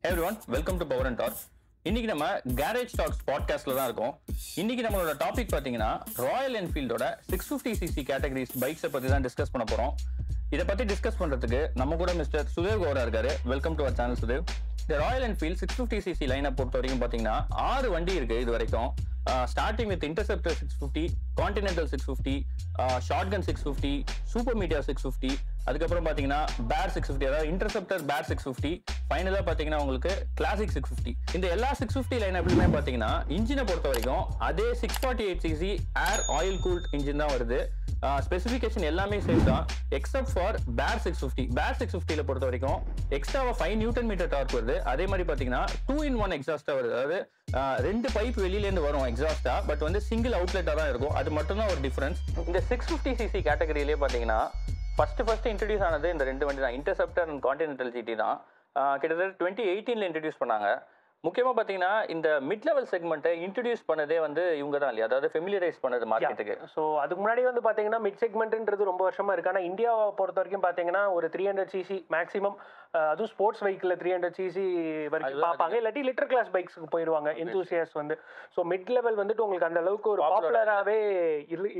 Hey everyone, welcome to Power and Talk. இன்னைக்கு நம்ம garage tax பாட்காஸ்ட்ல தான் இருக்கோம். இன்னைக்கு நம்மளோட டாபிக் பாத்தீங்கன்னா ராயல் என்ஃபீல்டோட 650cc கேட்டகரிஸ் பைக்ஸை பத்தி தான் டிஸ்கஸ் பண்ண போறோம். இதை பத்தி டிஸ்கஸ் பண்றதுக்கு நம்ம கூட மிஸ்டர் சுதேவ் கௌரா இருக்காரு. Welcome to our channel Sudev. இந்த ராயல் என்ஃபீல்ட் 650cc லைனை பொறுத்த வரைக்கும் பாத்தீங்கன்னா 6 வண்டி இருக்கு இது வரைக்கும். Starting with interceptor 650, continental 650, shotgun 650, super media 650, அதுக்கப்புறம் பாத்தீங்கன்னா பேர் 650, அதாவது இன்டர்செப்டர் பேர் 650, ஃபைனலா பாத்தீங்கன்னா உங்களுக்கு கிளாசிக் 650. இந்த எல்லா 650 லைன் அப்படியுமே பாத்தீங்கன்னா இன்ஜினை பொறுத்த வரைக்கும் அதே 648cc ஏர் ஆயில் கூல்ட் இன்ஜின் தான் வருது. ஸ்பெசிஃபிகேஷன் எல்லாமே சேம் தான் எக்ஸப்ட் ஃபார் பேர் 650. பேர் 650ல பொறுத்த வரைக்கும் எக்ஸ்ட்ராவா 5 நியூட்டன் மீட்டர் டார்க் வருது. அதே மாதிரி பாத்தீங்கன்னா 2-in-1 எக்ஸாஸ்டா வருது. அதாவது 2 பைப் வெளியில இருந்து வரும் எக்ஸாஸ்டா, பட் வந்து சிங்கிள் அவுட்லெட்டா தான் இருக்கும். அது மட்டும் தான் ஒரு டிஃபரன்ஸ். இந்த 650cc கேட்டகரியிலேயே பாத்தீங்கன்னா ஃபர்ஸ்ட் இன்ட்ரடியூஸ் ஆனது இந்த 2 வண்டி தான், இன்டர்செப்டர் அண்ட் கான்டினென்டல் GT தான். கிட்டத்தட்ட 2018ல இன்ட்ரடியூஸ் பண்ணாங்க. முக்கியமா பாத்தீங்கன்னா இந்த மிட் லெவல் செக்மெண்ட்டை இன்ட்ரடியூஸ் பண்ணதே வந்து இவங்க தான் இல்லையா, அதாவது ஃபெமிலியரைஸ் பண்ணது மார்க்கெட்டுக்கு. ஸோ அதுக்கு முன்னாடி வந்து பாத்தீங்கன்னா மிட் செக்மெண்ட்ன்றது ரொம்ப வருஷமா இருக்கு. ஆனால் இந்தியாவை பொறுத்த வரைக்கும் பாத்தீங்கன்னா ஒரு 300cc மேக்ஸிமம், அதுவும் ஸ்போர்ட்ஸ் வெஹிக்கிள் 300cc வரைக்கும் பார்ப்பாங்க. இல்லாட்டி லிட்டர் கிளாஸ் பைக்ஸுக்கு போயிடுவாங்க எந்தூசியாஸ் வந்து. ஸோ மிட் லெவல் வந்துட்டு உங்களுக்கு அந்த அளவுக்கு ஒரு பாப்புலராகவே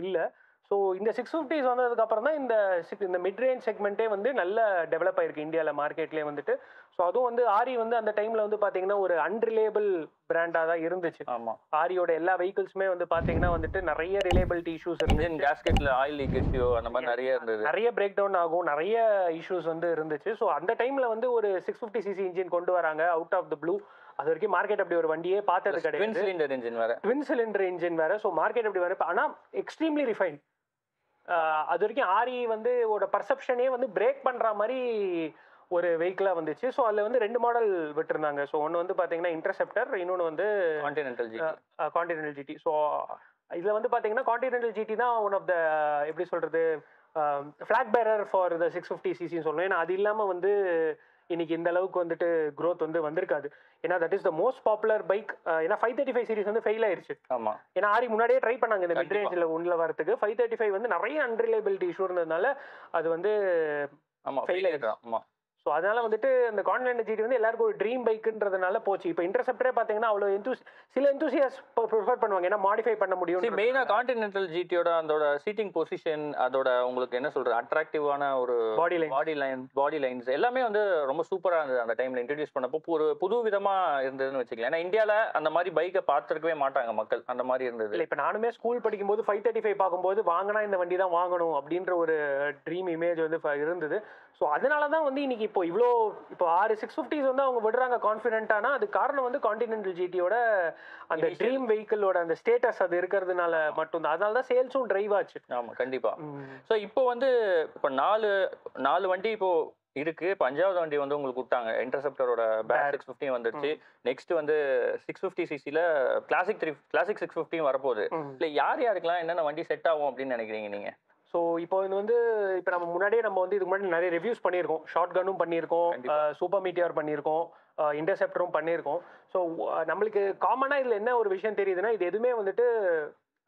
இல்லை. ஸோ இந்த 650s வந்ததுக்கு அப்புறம் தான் இந்த மிட் ரேஞ்ச் செக்மெண்ட்டே வந்து நல்ல டெவலப் ஆயிருக்கு இந்தியாவில் மார்க்கெட்லேயே வந்துட்டு. ஸோ அதுவும் வந்து ஆரி வந்து அந்த டைம்ல வந்து பாத்தீங்கன்னா ஒரு அன்ரிலேபிள் பிராண்டா தான் இருந்துச்சு. ஆமா, ஆரியோட எல்லா வெஹிக்கிள்ஸுமே வந்து பாத்தீங்கன்னா வந்துட்டு நிறைய ரிலேபிலிட்டி இஷ்யூஸ் இன்ஜின் கேஸ்கெட்ல ஆயில் லீக் இஷ்யூ அந்த மாதிரி நிறைய இருந்தது. நிறைய பிரேக் டவுன் ஆகும், நிறைய இஷ்யூஸ் வந்து இருந்துச்சு. ஸோ அந்த டைம்ல வந்து ஒரு 650cc இன்ஜின் கொண்டு வராங்க அவுட் ஆஃப் த ப்ளூ. அது வரைக்கும் மார்க்கெட் அப்படி ஒரு வண்டியே பார்த்தது கிடையாது. ட்வின் சிலிண்டர் இன்ஜின் வேற. ஸோ மார்க்கெட் அப்படி வர, ஆனால் எக்ஸ்ட்ரீம்லி ரிஃபைன். அது வரைக்கும் ஆரி வந்து ஒரு பர்செப்ஷனே வந்து பிரேக் பண்ற மாதிரி ஒரு வெஹிக்கிளா வந்துச்சு. ஸோ அதில் வந்து 2 மாடல் விட்டுருந்தாங்க. ஸோ ஒன்று வந்து பார்த்தீங்கன்னா இன்டர்செப்டர், இன்னொன்று வந்து கான்டினென்டல் GT. ஸோ இதில் வந்து பார்த்தீங்கன்னா கான்டினென்டல் GT தான் ஒன் ஆஃப் த எப்படி சொல்றது flag bearer for the 650cc சொல்லணும். ஏன்னா அது இல்லாமல் வந்து இன்னைக்கு இந்த அளவுக்கு வந்துட்டு க்ரோத் வந்து வந்திருக்காது. ஏன்னா that is the most popular bike. ஏன்னா 535 சீரிஸ் வந்து ஃபெயில் ஆயிருச்சு. ஆமா, ஏன்னா ஆரி முன்னாடியே ட்ரை பண்ணாங்க இந்த மிட் ரேஞ்சில் உள்ள வரதுக்கு. 535 வந்து நிறைய அன்ரிலேபிலிட்டி இஷ்யூ இருந்ததுனால அது வந்து ஃபெயில் ஆயிடுச்சு. ஆமா. ஸோ அதனால வந்துட்டு அந்த கான்டினென்டல் GT வந்து எல்லாருக்கும் ஒரு ட்ரீம் பைக்குன்றதுனால போச்சு. இப்போ இன்டர்செப்டரே பார்த்தீங்கன்னா அவ்வளோ சில எந்தூசியாஸ் ப்ரிஃபர் பண்ணுவாங்க, ஏன்னா மாடிஃபை பண்ண முடியும். மெயினா கான்டினென்டல் GTயோட அதோட சீட்டிங் பொசிஷன், அதோட உங்களுக்கு என்ன சொல்றது அட்ராக்டிவான ஒரு பாடி லைன்ஸ் எல்லாமே வந்து ரொம்ப சூப்பரா இருந்தது அந்த டைம்ல இன்ட்ரடியூஸ் பண்ணப்போ. ஒரு புது விதமா இருந்ததுன்னு வச்சுக்கலாம். ஏன்னா இந்தியாவில் அந்த மாதிரி பைக்கை பார்த்துருக்கவே மாட்டாங்க மக்கள், அந்த மாதிரி இருந்தது. இல்லை, இப்போ நானுமே ஸ்கூல் படிக்கும்போது 535 பார்க்கும்போது வாங்கினா இந்த வண்டி தான் வாங்கணும் அப்படின்ற ஒரு ட்ரீம் இமேஜ் வந்து இருந்தது. ஸோ அதனால தான் வந்து இன்னைக்கு இப்போ 6 650s வந்து அவங்க விடுறாங்க கான்ஃபிடென்ட்டானா அது காரணம் வந்து கான்டினென்டல் GTயோட அந்த ட்ரீம் வெஹிக்கிளோட அந்த ஸ்டேட்டஸ் அது இருக்கிறதுனால மட்டும்தான். அதனால தான் சேல்ஸும் டிரைவ் ஆச்சு. ஆமா, கண்டிப்பா. ஸோ இப்போ வந்து இப்போ 4 வண்டி இப்போ இருக்கு. இப்போ 5வது வண்டி வந்து உங்களுக்கு விட்டாங்க. இன்டர்செப்டரோட பேர் 650 வந்துருச்சு. நெக்ஸ்ட் வந்து 650cc கிளாசிக் 650 வரப்போகுது. இல்லை யாருக்கெல்லாம் என்னென்ன வண்டி செட் ஆகும் அப்படின்னு நினைக்கிறீங்க நீங்க? ஸோ இப்போ இது வந்து இப்போ நம்ம முன்னாடியே நம்ம வந்து இதுக்கு முன்னாடி நிறைய ரிவ்யூஸ் பண்ணியிருக்கோம். ஷார்ட் கன்னும் பண்ணியிருக்கோம், சூப்பர் மீட்டியார் பண்ணியிருக்கோம், இன்டர்செப்டரும் பண்ணியிருக்கோம். ஸோ நம்மளுக்கு காமனாக இதில் என்ன ஒரு விஷயம் தெரியுதுன்னா, இது எதுவுமே வந்துட்டு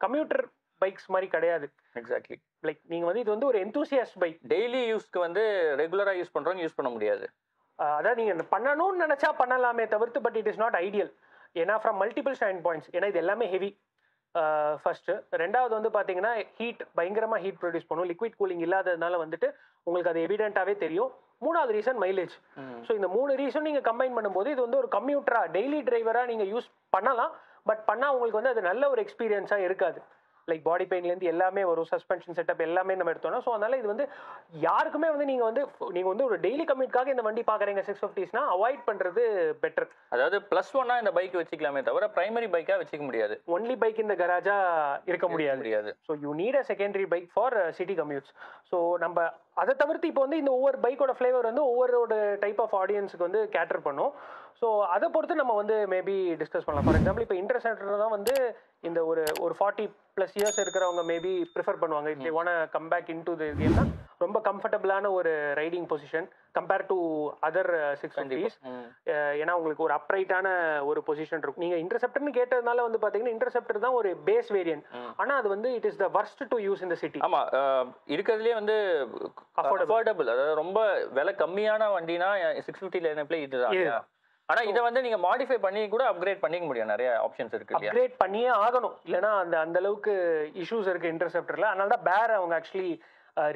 கம்யூட்டர் பைக்ஸ் மாதிரி கிடையாது. எக்ஸாக்ட்லி. லைக் நீங்கள் வந்து இது வந்து ஒரு எந்தூசியாஸ்ட் பைக். டெய்லி யூஸ்க்கு வந்து ரெகுலராக யூஸ் பண்ணுறவங்க யூஸ் பண்ண முடியாது. அதான் நீங்கள் பண்ணணும்னு நினச்சா பண்ணலாமே தவிர்த்து, but it is not ideal. ஏன்னா ஃப்ரம் மல்டிபிள் ஸ்டாண்ட் பாயிண்ட்ஸ். ஏன்னா இது எல்லாமே ஹெவி ஃபர்ஸ்ட்டு. ரெண்டாவது வந்து பார்த்தீங்கன்னா பயங்கரமாக ஹீட் ப்ரொடியூஸ் பண்ணும். லிக்விட் கூலிங் இல்லாததுனால வந்துட்டு உங்களுக்கு அது எவிடென்ட்டாகவே தெரியும். 3வது ரீசன் மைலேஜ். ஸோ இந்த 3 ரீசன் நீங்கள் கம்பைன் பண்ணும்போது இது வந்து ஒரு கம்யூட்டராக டெய்லி டிரைவராக நீங்கள் யூஸ் பண்ணலாம். பட் பண்ணால் உங்களுக்கு வந்து அது நல்ல ஒரு எக்ஸ்பீரியன்ஸாக இருக்காது. லைக் பாடி பெயின்லேருந்து எல்லாமே வரும், சஸ்பென்ஷன் செட்டப் எல்லாமே நம்ம எடுத்தோம்னா. ஸோ அதனால இது வந்து யாருக்குமே வந்து நீங்கள் வந்து ஒரு டெய்லி கம்யூட்காக இந்த வண்டி பார்க்குறீங்க 650ஸ்னா அவாய்ட் பண்ணுறது பெட்டர். அதாவது +1 இந்த பைக் வச்சுக்கலாமே தவிர பிரைமரி பைக்காக வச்சுக்க முடியாது. ஒன்லி பைக் இந்த கராஜா இருக்க முடியாது. So you need a secondary bike for city commutes. So நம்ம அதை தவிர்த்து இப்போ வந்து இந்த ஒவ்வொரு பைக்கோட ஃப்ளேவர் வந்து ஒவ்வொரு டைப் ஆஃப் ஆடியன்ஸுக்கு வந்து கேட்டர் பண்ணும். ஸோ அதை பொறுத்து நம்ம வந்து மேபி டிஸ்கஸ் பண்ணலாம். ஃபார் எக்ஸாம்பிள் இப்போ இன்டர்செப்டர் தான் வந்து இந்த ஒரு 40+ இயர்ஸ் இருக்கிறவங்க மேபி ப்ரிஃபர் பண்ணுவாங்க. If they want come back into the கேம்னா ரொம்ப கம்ஃபர்டபுளான ஒரு riding position compare to other 650s. ஏன்னா உங்களுக்கு ஒரு அப்ரைட்டான ஒரு பொசிஷன் இருக்கும். நீங்கள் இன்டர்செப்டர்னு கேட்டதுனால வந்து பார்த்தீங்கன்னா இன்டர்செப்டர் தான் ஒரு பேஸ் வேரியன்ட். ஆனால் அது வந்து it is the worst to use in the city. ஆமாம், இருக்கிறதுலே வந்து அஃபோர்டபுள், அதாவது ரொம்ப விலை கம்மியான வண்டினா 650 லைனப்ல இதுதான். ஆனா இத வந்து நீங்க மாடிஃபை பண்ணி கூட அப்கிரேட் பண்ணிக்க முடியும், நிறைய ஆப்ஷன்ஸ் இருக்கு இல்லையா? அப்கிரேட் பண்ணியே ஆகணும், இல்லனா அந்த அளவுக்கு இஷ்யூஸ் இருக்கு இன்டர்செப்டர்ல. அதனால தான் பேர் அவங்க ஆக்சுவலி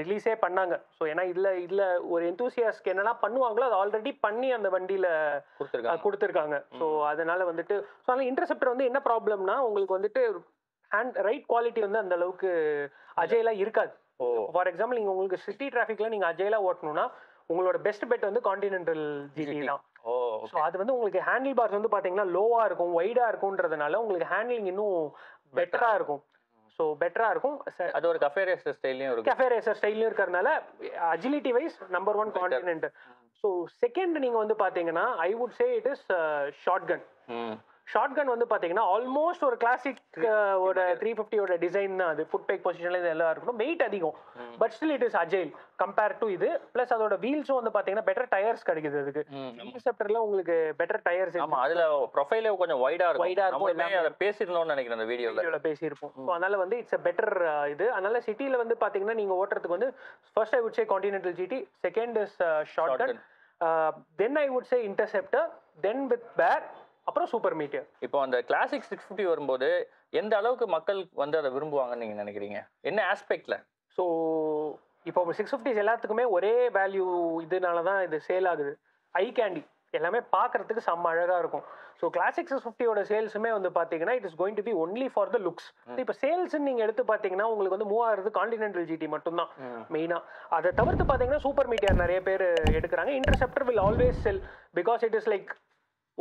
ரிலீஸே பண்ணாங்க. ஸோ ஏன்னா இதுல ஒரு எந்தூசியாஸ்க்கு என்னெல்லாம் பண்ணுவாங்களோ அது ஆல்ரெடி பண்ணி அந்த வண்டியில கொடுத்துருக்காங்க. ஸோ அதனால வந்துட்டு ஸோ அதனால இன்டர்செப்டர் வந்து என்ன ப்ராப்ளம்னா உங்களுக்கு வந்துட்டு ரைட் குவாலிட்டி வந்து அந்த அளவுக்கு அஜைலா இருக்காது. ஃபார் எக்ஸாம்பிள் நீங்க உங்களுக்கு சிட்டி டிராஃபிக்ல நீங்க அஜைலா ஓட்டணும்னா உங்களோட பெஸ்ட் பெட் வந்து கான்டினென்டல் ஜிடி தான். ஸோ அது வந்து உங்களுக்கு ஹேண்டில் பார்ஸ் வந்து பாத்தீங்கன்னா லோவா இருக்கும், வைடா இருக்கும்ன்றதுனால உங்களுக்கு ஹேண்ட்லிங் இன்னும் பெட்டரா இருக்கும். ஸோ பெட்டரா இருக்கும். அது ஒரு கஃபே ரேசர் ஸ்டைல்லையும் இருக்கும். கஃபே ரேசர் ஸ்டைல்லையும் இருக்கிறதுனால agility wise number 1 Continental. So second நீங்க வந்து பாத்தீங்கன்னா I would say it is Shotgun. Shotgun வந்து பாத்தீங்கன்னா ஆல்மோஸ்ட் ஒரு கிளாசிக் ஒரு 350 டிசைன் தான். அது ஃபுட் பேக் பொசிஷன்ல இதெல்லாம் இருக்கணும். வெயிட் அதிகம், but still it is agile compare to இது. பிளஸ் அதோட வீல்ஸும் வந்து பாத்தீங்கன்னா பெட்டர் டயர்ஸ் கிடைக்குது. அதுக்கு இன்டர்செப்டர்ல உங்களுக்கு பெட்டர் டயர்ஸ். ஆமா, அதுல ப்ரொஃபைலே கொஞ்சம் வைடா இருக்கும். நம்ம அத பேசிரணும்னு நினைக்கிறேன் அந்த வீடியோல பேசியிருப்போம். ஸோ அதனால வந்து இட்ஸ் a பெட்டர் இது. அதனால சிட்டில வந்து பாத்தீங்கன்னா நீங்க ஓட்டுறதுக்கு வந்து first I would say Continental GT, second is Shotgun, then I would say Interceptor, then with Bear, அப்புறம் சூப்பர் மீட்டியர். இப்போ அந்த கிளாசிக் 650 வரும்போது எந்த அளவுக்கு மக்கள் வந்து அதை விரும்புவாங்கன்னு நீங்க நினைக்கிறீங்க? என்ன ஆஸ்பெக்ட்ல? ஸோ இப்போ 650s எல்லாத்துக்குமே ஒரே வேல்யூ இதனால தான் இது சேல் ஆகுது. ஐ கேண்டி எல்லாமே பார்க்கறதுக்கு செம்ம அழகா இருக்கும். ஸோ கிளாசிக் 650 சேல்ஸுமே வந்து பார்த்தீங்கன்னா it is going to be only for the looks. இப்போ சேல்ஸ் நீங்க எடுத்து பார்த்தீங்கன்னா உங்களுக்கு வந்து மூவ் ஆகுறது கான்டினென்டல் ஜிடி மட்டும்தான் மெயினா. அதை தவிர்த்து பார்த்தீங்கன்னா சூப்பர் மீட்டியர் நிறைய பேர் எடுக்கிறாங்க. Interceptor will always sell because it is like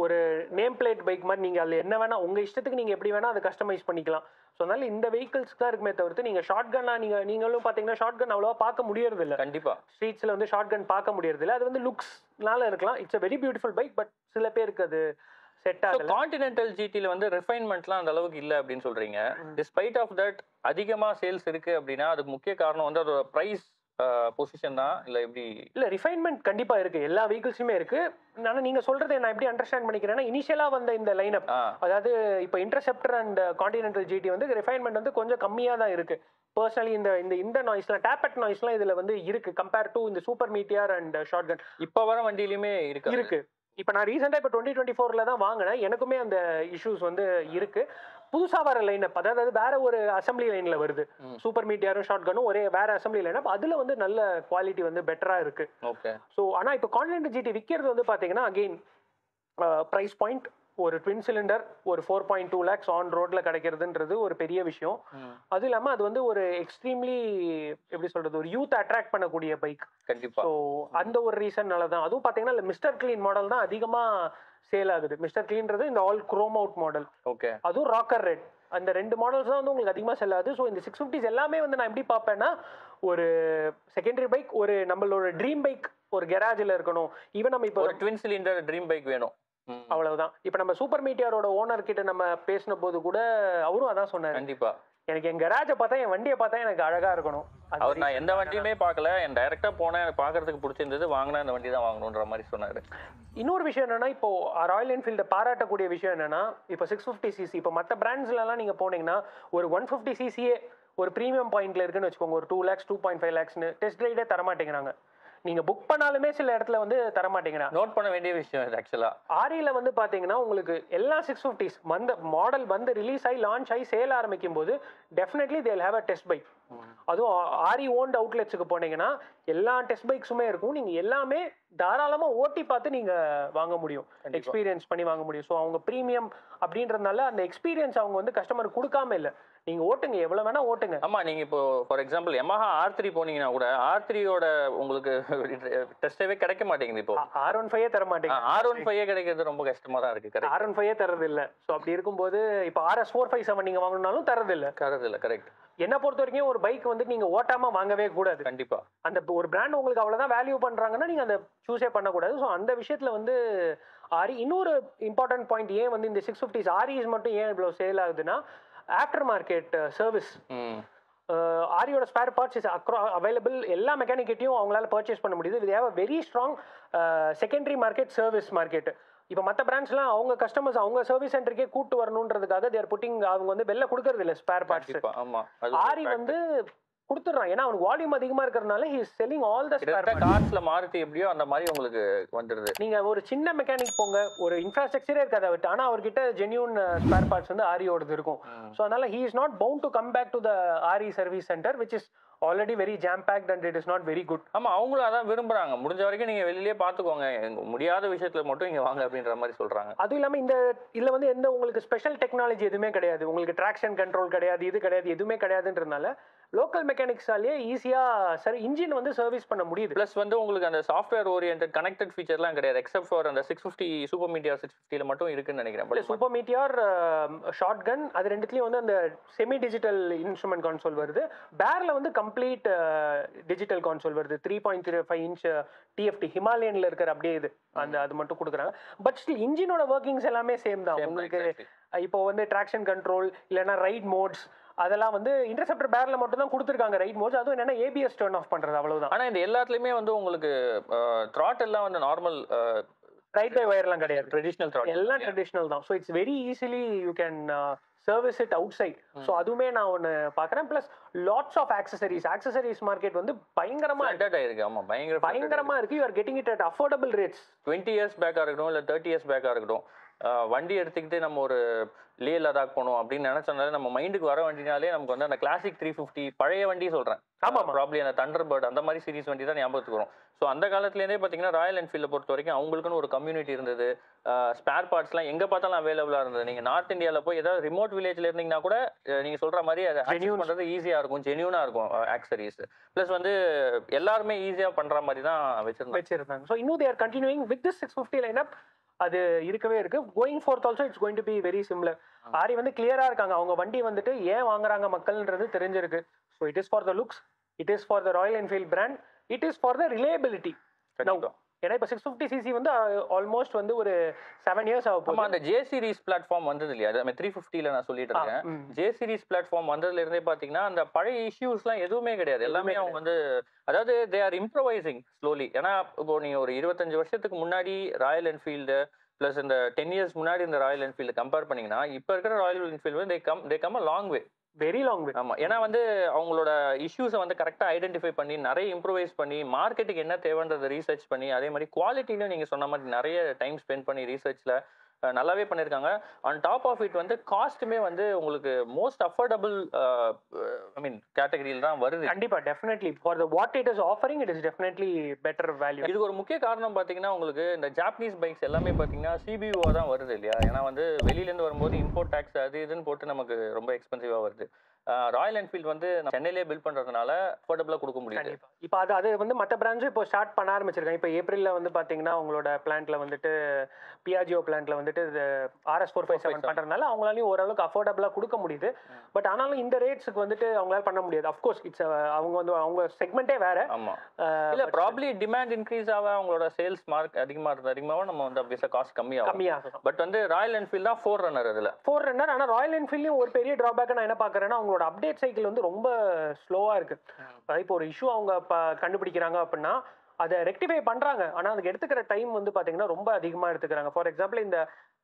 ஒரு நேம் பிளேட் பைக் மாதிரி. நீங்கள் அதில் என்ன வேணா உங்கள் இஷ்டத்துக்கு நீங்கள் எப்படி வேணா அதை கஸ்டமைஸ் பண்ணிக்கலாம். ஸோ அதனால இந்த வெஹிக்கிள்ஸ் தான் இருக்குமே தவிர்த்து நீங்கள் ஷார்ட் கன்னா நீங்களும் பார்த்தீங்கன்னா ஷார்ட் கன் அவ்வளோவா பார்க்க முடியறது இல்லை. கண்டிப்பாக ஸ்ட்ரீட்ஸில் வந்து ஷார்ட் கன் பார்க்க முடியறது இல்லை. அது வந்து லுக்ஸ்னால இருக்கலாம். It's a very beautiful bike, but சில பேருக்கு அது செட் ஆகல. கான்டினென்டல் ஜிடில வந்து ரிஃபைன்மெண்ட்லாம் அந்த அளவுக்கு இல்லை அப்படின்னு சொல்றீங்க. டிஸ்பைட் ஆஃப் தட் அதிகமாக சேல்ஸ் இருக்கு அப்படின்னா அதுக்கு முக்கிய காரணம் வந்து அதோட ப்ரைஸ் பொசிஷன் தான், இல்ல எப்படி? இல்ல, ரிஃபைன்மெண்ட் கண்டிப்பா இருக்கு, எல்லா வெஹிக்கிள்ஸுமே இருக்கு. ஆனா நீங்க சொல்றதை நான் எப்படி அண்டர்ஸ்டாண்ட் பண்ணிக்கிறேன்னா இனிஷியலா வந்த இந்த லைனப், அதாவது இப்போ இன்டர்செப்டர் அண்ட் கான்டினென்டல் ஜிடி வந்து ரிஃபைன்மெண்ட் வந்து கொஞ்சம் கம்மியா தான் இருக்கு. பர்சனலி இந்த நாய்ஸ்லாம் டேப்பட் நாய்ஸ்லாம் இதுல வந்து இருக்கு கம்பேர் டு இந்த சூப்பர் மீட்டியர் அண்ட் ஷார்ட் கன். இப்போ வர வண்டியிலுமே இருக்கு. இப்போ நான் ரீசெண்டாக இப்போ 2024 தான் வாங்கினேன். எனக்குமே அந்த இஷ்யூஸ் வந்து இருக்கு. புதுசா வர லைனப், அதாவது வேற ஒரு அசம்பிளி லைன்ல வருது. சூப்பர் மீட்டியரும் ஷார்ட் கன்னும் ஒரே வேற அசம்பிளி லைனப். அதுல வந்து நல்ல குவாலிட்டி வந்து பெட்டரா இருக்கு. ஸோ ஆனா இப்போ கான்டினென்டல் ஜிடி விற்கிறது வந்து பாத்தீங்கன்னா அகெயின் பிரைஸ் பாயிண்ட், ஒரு ட்வின் சிலிண்டர் ஒரு 4.2 lakhs ஆன் ரோட்ல கிடைக்கிறதுன்றது ஒரு பெரிய விஷயம். அது இல்லாம அது வந்து ஒரு எக்ஸ்ட்ரீம்லி எப்படி சொல்றது ஒரு யூத் அட்ராக்ட் பண்ணக்கூடிய பைக். கண்டிப்பா. ஸோ அந்த ஒரு ரீசன்னால தான். அதுவும் பாத்தீங்கன்னா மிஸ்டர் கிளீன் மாடல் தான் அதிகமா சேல் ஆகுது. மிஸ்டர் கிளீன்றது இந்த all chrome out model. Okay. அதுவும் ராக்கர் ரெட், அந்த ரெண்டு மாடல்ஸ் தான் வந்து உங்களுக்கு அதிகமாக செல் ஆகுது. ஸோ இந்த 650s எல்லாமே வந்து நான் எப்படி பார்ப்பேன்னா ஒரு செகண்டரி பைக், ஒரு நம்மளோட ட்ரீம் பைக் ஒரு கெராஜில் இருக்கணும். ஈவன் நம்ம இப்போ ஒரு ட்வின் சிலிண்டர் ட்ரீம் பைக் வேணும், அவ்வளவுதான். இப்ப நம்ம சூப்பர் மீட்டியரோட ஓனர் கிட்ட நம்ம பேசின போது கூட அவரும் அதான் சொன்னாரு. கண்டிப்பா எனக்கு என் கராஜை பார்த்தா என் வண்டியை பார்த்தா எனக்கு அழகா இருக்கணும். அவர் நான் எந்த வண்டியுமே பார்க்கல, என் டைரக்டா போனேன், பார்க்கறதுக்கு பிடிச்சிருந்தது, வாங்கினா இந்த வண்டி தான் வாங்கணுன்ற மாதிரி சொன்னாரு. இன்னொரு விஷயம் என்னன்னா இப்போ ராயல் என்ஃபீல்டை பாராட்டக்கூடிய விஷயம் என்னன்னா இப்போ 650cc இப்போ மற்ற பிராண்ட்ஸ்லாம் நீங்க போனீங்கன்னா ஒரு 150cc ஒரு ப்ரீமியம் பாயிண்ட்ல இருக்குன்னு வச்சுக்கோங்க, ஒரு 2 lakhs 2.5 lakhsன்னு டெஸ்ட் ரைடே தர மாட்டேங்கிறாங்க. நீங்க புக் பண்ணாலுமே சில இடத்துல வந்து தர மாட்டேங்கிறாங்க. நோட் பண்ண வேண்டிய விஷயம் இது ஆக்சுவலா. ஆரியில வந்து பாத்தீங்கன்னா உங்களுக்கு எல்லா 650s வந்த மாடல் வந்து ரிலீஸ் ஆகி லான்ச் ஆகி சேல் ஆரம்பிக்கும் போது definitely they will have a test bike. அதுவும் ஆரி ஓன்ட் அவுட்லெட்ஸுக்கு போனீங்கன்னா எல்லா டெஸ்ட் பைக்ஸுமே இருக்கும். நீங்க எல்லாமே தாராளமா ஓட்டி பார்த்து நீங்க வாங்க முடியும், எக்ஸ்பீரியன்ஸ் பண்ணி வாங்க முடியும். ஸோ அவங்க ப்ரீமியம் அப்படின்றதுனால அந்த எக்ஸ்பீரியன்ஸ் அவங்க வந்து கஸ்டமருக்கு கொடுக்காம இல்லை, நீங்க ஓட்டுங்க எவ்வளவு வேணா ஓட்டுங்க. ஆமா, நீங்க இப்போ ஃபார் எக்ஸாம்பிள் Yamaha R3 போனீங்கன்னா கூட R3யோட உங்களுக்கு டெஸ்டவே கிடைக்க மாட்டேங்குது. இப்போ R15 தர மாட்டேங்குது. R15 கிடைக்கிறது ரொம்ப கஷ்டமா தான் இருக்கு. R15 தரது இல்ல. ஸோ அப்படி இருக்கும்போது இப்போ RS457 நீங்க வாங்கணும்னாலும் தரது இல்ல. கரெக்ட். என்ன பொறுத்த வரைக்கும் ஒரு பைக் வந்து நீங்க ஓட்டாம வாங்கவே கூடாது. கண்டிப்பா. அந்த ஒரு பிராண்ட் உங்களுக்கு அவ்வளவுதான் வேல்யூ பண்றாங்கன்னா நீங்க அந்த சூஸே பண்ணக்கூடாது. ஸோ அந்த விஷயத்துல வந்து ஆரி இன்னொரு இம்பார்ட்டன்ட் பாயிண்ட், ஏன் வந்து இந்த 650s ஆரிஸ் மட்டும் ஏன் இவ்வளவு சேல் ஆகுதுன்னா ஆஃப்டர் மார்க்கெட் சர்வீஸ். ஆரியோட ஸ்பேர் பார்ட்ஸ் இஸ் அவைலபிள். எல்லா மெக்கானிக்கிட்டையும் அவங்களால பர்ச்சேஸ் பண்ண முடியுது. இது have a very strong secondary market, service market. இப்போ மற்ற பிராண்ட்ஸ்லாம் அவங்க கஸ்டமர்ஸ் அவங்க சர்வீஸ் சென்டருக்கே கூட்டு வரணுன்றதுக்காக தேர் புட்டிங் அவங்க வந்து வெளில கொடுக்கறது இல்லை ஸ்பேர் பார்ட்ஸ். ஆமா, ஆரி வந்து கொடுத்துறான். ஏன்னா அவனுக்கு வால்யூம் அதிகமா இருக்கிறதுனால he is selling all the spare parts. கார்ஸ்ல Maruti எப்படியோ அந்த மாதிரி உங்களுக்கு வந்துருது. நீங்க ஒரு சின்ன மெக்கானிக் போங்க, ஒரு இன்ஃப்ராஸ்ட்ரக்சரே இருக்காது அவர்கிட்ட, ஆனா அவர்கிட்ட ஜென்யூன் ஸ்பேர் பார்ட்ஸ் வந்து ஆரியோடது இருக்கும். ஸோ அதனால he is not bound to come back to the RE service center which is already very jam packed and it is not very good. ஆமா, அவங்களும் அதான் விரும்புறாங்க. முடிஞ்ச வரைக்கும் நீங்க வெளியிலேயே பாத்துக்கோங்க, முடியாத விஷயத்துல மட்டும் இங்க வாங்க அப்படின்ற மாதிரி சொல்றாங்க. அதுவும் இல்லாம இதுல வந்து எந்த உங்களுக்கு ஸ்பெஷல் டெக்னாலஜி எதுவுமே கிடையாது, உங்களுக்கு ட்ராக்ஷன் கண்ட்ரோல் கிடையாது, இது கிடையாது, எதுவுமே கிடையாதுன்றதுனால லோக்கல் மெக்கானிக்ஸாலேயே ஈஸியா சரி இன்ஜின் வந்து சர்வீஸ் பண்ண முடியுது. பிளஸ் வந்து உங்களுக்கு அந்த சாஃப்ட்வேர் ஓரியன்ட் கனெக்டட் ஃபீச்சர்லாம் கிடையாது, எக்ஸப்ட் ஃபார் அந்த 650 சூப்பர் மீட்டியார் 650ல மட்டும் இருக்குன்னு நினைக்கிறேன். சூப்பர் மீட்டியார், ஷார்ட் கன், அது ரெண்டுத்துலயும் வந்து அந்த செமி டிஜிட்டல் இன்ஸ்ட்ருமெண்ட் கான்சோல் வருது. பேர்ல வந்து கம்ப்ளீட் டிஜிட்டல் கான்சோல் வருது. 3.5 இன்ச் டிஎஃப்டி ஹிமாலயன்ல இருக்கிற அப்படியே இது அந்த அது மட்டும் கொடுக்குறாங்க. பட் ஸ்டில் இன்ஜினோட ஒர்க்கிங்ஸ் எல்லாமே சேம் தான். உங்களுக்கு இப்போ வந்து ட்ராக்ஷன் கண்ட்ரோல் இல்லைன்னா ரைட் மோட்ஸ் அதெல்லாம் வந்து இன்டர்செப்டர் பேர்ல மட்டும் தான் கொடுத்துருக்காங்க ரைட் மோட்ஸ். அதுவும் என்னன்னா ஏபிஎஸ் டர்ன் ஆஃப் பண்றது அவ்வளவுதான். ஆனா இந்த எல்லாத்துலயுமே வந்து உங்களுக்கு த்ராட் எல்லாம் வந்து நார்மல் ரைட் பை வயர்லாம் கிடையாது, ட்ரெடிஷனல் த்ராட் எல்லாம் ட்ரெடிஷனல் தான். So it's very easily you can service it outside. So அதுவுமே நான் ஒன்று பார்க்குறேன். Plus lots of accessories market வந்து பயங்கரமா இருக்கு. ஆமா, பயங்கரமா இருக்கு. You are getting it at affordable rates. 20 years பேக்கா இருக்கட்டும் இல்லை 30 இயர்ஸ் பேக்கா இருக்கட்டும், வண்டி எடுத்துக்கிட்டு நம்ம ஒரு லே லடாக் போகணும் அப்படின்னு நினைச்சனால நம்ம மைண்டுக்கு வர வண்டினாலே நமக்கு வந்து அந்த கிளாசிக் 350 பழைய வண்டி சொல்றேன். ஆமா, ப்ராப்ளி அந்த தண்டர் பேர்ட் அந்த மாதிரி சீரிஸ் வண்டி தான் ஞாபகத்துக்கு வரும். ஸோ அந்த காலத்துலேருந்தே பார்த்தீங்கன்னா ராயல் என்ஃபீல்டை பொறுத்த வரைக்கும் அவங்களுக்குன்னு ஒரு கம்யூனிட்டி இருந்தது. ஸ்பேர் பார்ட்ஸ்லாம் எங்கே பார்த்தாலும் அவைலபிளாக இருந்தது. நீங்கள் நார்த் இந்தியாவில் போய் ஏதாவது ரிமோட் வில்லேஜில் இருந்தீங்கன்னா கூட நீங்கள் சொல்கிற மாதிரி அதை அக்சஸ் பண்ணுறது ஈஸியாக இருக்கும், ஜென்யூனாக இருக்கும் ஆக்சரிஸ். ப்ளஸ் வந்து எல்லாருமே ஈஸியாக பண்ணுற மாதிரி தான் வச்சிருந்தாங்க. ஸோ இன்னும் there continuing with this 650 lineup அது இருக்கவே இருக்கு. Going forth also it's going to be very similar. ஆரி வந்து கிளியரா இருக்காங்க, அவங்க வண்டி வந்துட்டு ஏன் வாங்குறாங்க மக்கள்ன்றது தெரிஞ்சிருக்கு. So it is for the looks, it is for the royal Enfield brand, it is for the reliability. ஏன்னா இப்போ 650cc வந்து ஆல்மோஸ்ட் வந்து ஒரு 7 இயர்ஸ் ஆகும். அந்த ஜே சீரிஸ் பிளாட்ஃபார்ம் வந்தது இல்லையா, அது 350ல நான் சொல்லிட்டு இருக்கேன். ஜே சீரிஸ் பிளாட்ஃபார்ம் வந்ததுல இருந்தே பாத்தீங்கன்னா அந்த பழைய இஷ்யூஸ்லாம் எதுவுமே கிடையாது. எல்லாமே அவங்க வந்து அதாவது தே ஆர் இம்ப்ரோவைசிங் ஸ்லோலி. ஏன்னா இப்போ நீங்க ஒரு 25 வருஷத்துக்கு முன்னாடி ராயல் என்ஃபீல்டு பிளஸ் இந்த 10 இயர்ஸ் முன்னாடி இந்த ராயல் என்ஃபீல்டு கம்பேர் பண்ணீங்கன்னா இப்போ இருக்கிற ராயல் என்ஃபீல்டு வந்து they come a long way, very long way. ஆமா, ஏன்னா வந்து அவங்களோட இஷ்யூஸை வந்து கரெக்டாக ஐடென்டிஃபை பண்ணி நிறைய இம்ப்ரூவைஸ் பண்ணி மார்க்கெட்டுக்கு என்ன தேவைன்றதை ரீசர்ச் பண்ணி அதே மாதிரி குவாலிட்டிலும் நீங்கள் சொன்ன மாதிரி நிறைய டைம் ஸ்பெண்ட் பண்ணி ரீசர்ச்சில் நல்லாவே பண்ணியிருக்காங்க. ஆன் டாப் ஆஃப் இட் வந்து காஸ்ட்டுமே வந்து உங்களுக்கு மோஸ்ட் அஃபோர்டபுள் ஐ மீன் கேட்டகரியில் தான் வருது. கண்டிப்பா, definitely for the what it is offering it is definitely better value. இதுக்கு ஒரு முக்கிய காரணம் பார்த்தீங்கன்னா உங்களுக்கு இந்த ஜாப்பனீஸ் பைக்ஸ் எல்லாமே பார்த்தீங்கன்னா சிபிஓ தான் வருது இல்லையா. ஏன்னா வந்து வெளியிலேருந்து வரும்போது இம்போர்ட் டேக்ஸ் அது இதுன்னு போட்டு நமக்கு ரொம்ப எக்ஸ்பென்சிவாக வருது. ராயல் என்ஃபீல்டு வந்து சென்னையிலே பில்ட் பண்றதுனால அஃபோர்டபுளாக கொடுக்க முடியுது. இப்போ அது வந்து மற்ற பிரான்ச்சும் இப்போ ஸ்டார்ட் பண்ண ஆரம்பிச்சிருக்காங்க. இப்போ ஏப்ரல்ல வந்து பார்த்தீங்கன்னா அவங்களோட பிளான்ட்ல வந்துட்டு பியாஜியோ பிளான்ட்ல வந்துட்டு RS457 பண்றதுனால அவங்களாலையும் ஓரளவுக்கு அஃபோர்டபுளாக கொடுக்க முடியுது. பட் ஆனாலும் இந்த ரேட்ஸுக்கு வந்துட்டு அவங்களால பண்ண முடியாது. அஃப்கோர்ஸ் இட்ஸ் அவங்க வந்து அவங்க செக்மெண்ட்டே வேற. ஆமா, இல்ல ப்ராப்ளி டிமாண்ட் இன்க்ரீஸ் ஆக அவங்களோட சேல்ஸ் மார்க் அதிகமாக நம்ம வந்து அப்படியே காஸ்ட் கம்மியாகும். பட் வந்து ராயல் என்ஃபீல்டு தான் ஃபோர் ரன்னர். அதில் ஃபோர் ரன்னர். ஆனால் ராயல் என்ஃபீல்ட்லையும் ஒரு பெரிய டிராபேக் நான் என்ன பார்க்குறேன்னா அவங்களோட அப்டேட் சைக்கிள் வந்து ரொம்ப ஸ்லோவாக இருக்கு. இப்போ ஒரு இஷ்யூ அவங்க கண்டுபிடிக்கிறாங்க அப்படின்னா அதை ரெக்டிஃபை பண்றாங்க, ஆனால் அதுக்கு எடுத்துக்கிற டைம் வந்து பார்த்தீங்கன்னா ரொம்ப அதிகமாக எடுத்துக்கிறாங்க. ஃபார் எக்ஸாம்பிள் இந்த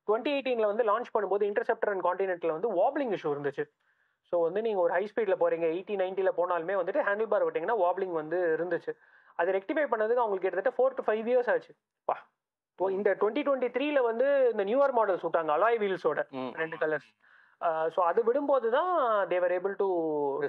2018 வந்து லான்ச் பண்ணும்போது இன்டர்செப்டர் அண்ட் கான்டினென்ட்ல வந்து வாப்ளிங் இஷ்யூ இருந்துச்சு. ஸோ வந்து நீங்கள் ஒரு ஹை ஸ்பீடில் போறீங்க 80-90 போனாலுமே வந்துட்டு ஹேண்டில் பார் விட்டிங்கன்னா வாப்ளிங் வந்து இருந்துச்சு. அதை ரெக்டிஃபை பண்ணதுக்கு அவங்களுக்கு கிட்டத்தட்ட 4 to 5 years ஆச்சு. இந்த 2023 வந்து இந்த நியூவர் மாடல்ஸ் விட்டாங்க அலாய் வீல்ஸோட 2 கலர்ஸ். ஸோ அது விடும்போது தான் they were able to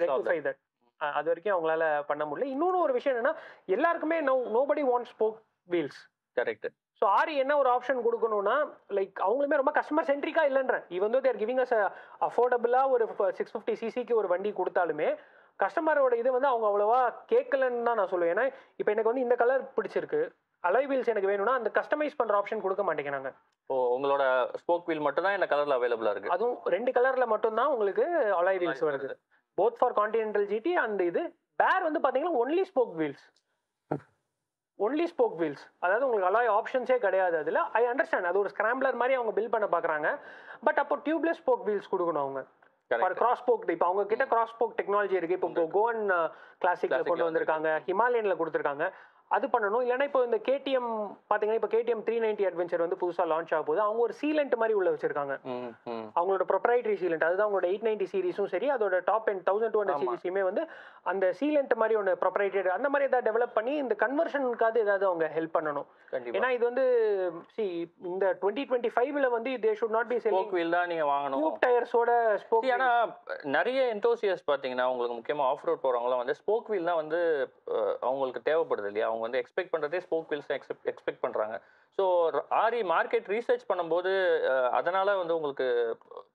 rectify that. அது வரைக்கும் அவங்களால பண்ண முடியல. இன்னொன்று ஒரு விஷயம் என்னன்னா எல்லாருக்குமே nobody wants spoke wheels. Correct. So ஆரி என்ன ஒரு ஆப்ஷன் கொடுக்கணும்னா லைக் அவங்களுமே ரொம்ப கஸ்டமர் சென்ட்ரிக்கா இல்லைன்றேன். ஈவன் தோ தேர் கிவிங் அஸ் அஃபோர்டபுளாக ஒரு 650cc ஒரு வண்டி கொடுத்தாலுமே கஸ்டமரோட இது வந்து அவங்க அவ்வளோவா கேட்கலன்னு தான் நான் சொல்லுவேன். ஏன்னா இப்போ எனக்கு வந்து இந்த கலர் பிடிச்சிருக்கு, அலாய் வீல்ஸ் எனக்கு வேணும்னா அந்த கஸ்டமைஸ் பண்ற ஆப்ஷன் கொடுக்க மாட்டேங்கிறாங்க. ஓ, உங்களோட ஸ்போக் வீல் மட்டும் தான் இந்த கலர்ல அவைலபிளா இருக்கு. அதுவும் 2 கலர்ல மட்டும் தான் உங்களுக்கு அலாய் வீல்ஸ் வருது. Both for Continental GT and இது பேர் வந்து பாத்தீங்கன்னா ஒன்லி ஸ்போக் வீல்ஸ். அதாவது உங்களுக்கு அலாய் ஆப்ஷன்ஸே கிடையாது அதுல. ஐ அண்டர்ஸ்டாண்ட் அது ஒரு ஸ்கிராம்பிளர் மாதிரி அவங்க பில்ட் பண்ண பாக்குறாங்க. பட் அப்போ டியூப்லெஸ் ஸ்போக் வீல்ஸ் கொடுக்கணும் அவங்க. ஃபார் கிராஸ் ஸ்போக் இப்போ அவங்க கிட்ட கிராஸ் ஸ்போக் டெக்னாலஜி இருக்கு. இப்போ கோவன் கிளாசிக்ல கொண்டு வந்திருக்காங்க, ஹிமாலயன்ல கொடுத்துருக்காங்க. அது பண்ணணும். இல்லைன்னா இப்போ இந்த கேடிஎம் பார்த்தீங்கன்னா இப்போ கேடிஎம் 390 அட்வென்ச்சர் வந்து புதுசாக லான்ச் ஆக போகுது. அவங்க ஒரு சீலண்ட் மாதிரி உள்ள வச்சிருக்காங்க. அவங்களோட ப்ரொப்ரைட்டரி சீலண்ட், அதுதான் அவங்களோட 890 சீரிஸும் சரி, அதோட டாப் அண்ட் 1200 சீரிஸ்லையுமே வந்து அந்த சீலண்ட் மாதிரி ஒன்று ப்ரொப்ரைட்டரி அந்த மாதிரி ஏதாவது டெவலப் பண்ணி இந்த கன்வர்ஷனுக்காவது ஏதாவது அவங்க ஹெல்ப் பண்ணணும். ஏன்னா இது வந்து இந்த 2025ல வந்து they should not be spoke wheel தான் நீங்க வாங்கணும். டியூப் டயர்ஸோட ஸ்போக். ஏன்னா நிறைய என்தூசியஸ்ட் பாத்தீங்கன்னா உங்களுக்கு முக்கியமா ஆஃப் ரோட் போறவங்கலாம் வந்து ஸ்போக் வீல் தான் வந்து அவங்களுக்கு தேவைப்படுது இல்லையா? அவங்க வந்து எக்ஸ்பெக்ட் பண்றதே ஸ்போக் வீல்ஸ் எக்ஸ்பெக்ட் பண்றாங்க. ஸோ ஆரி மார்க்கெட் ரீசர்ச் பண்ணும்போது அதனால வந்து உங்களுக்கு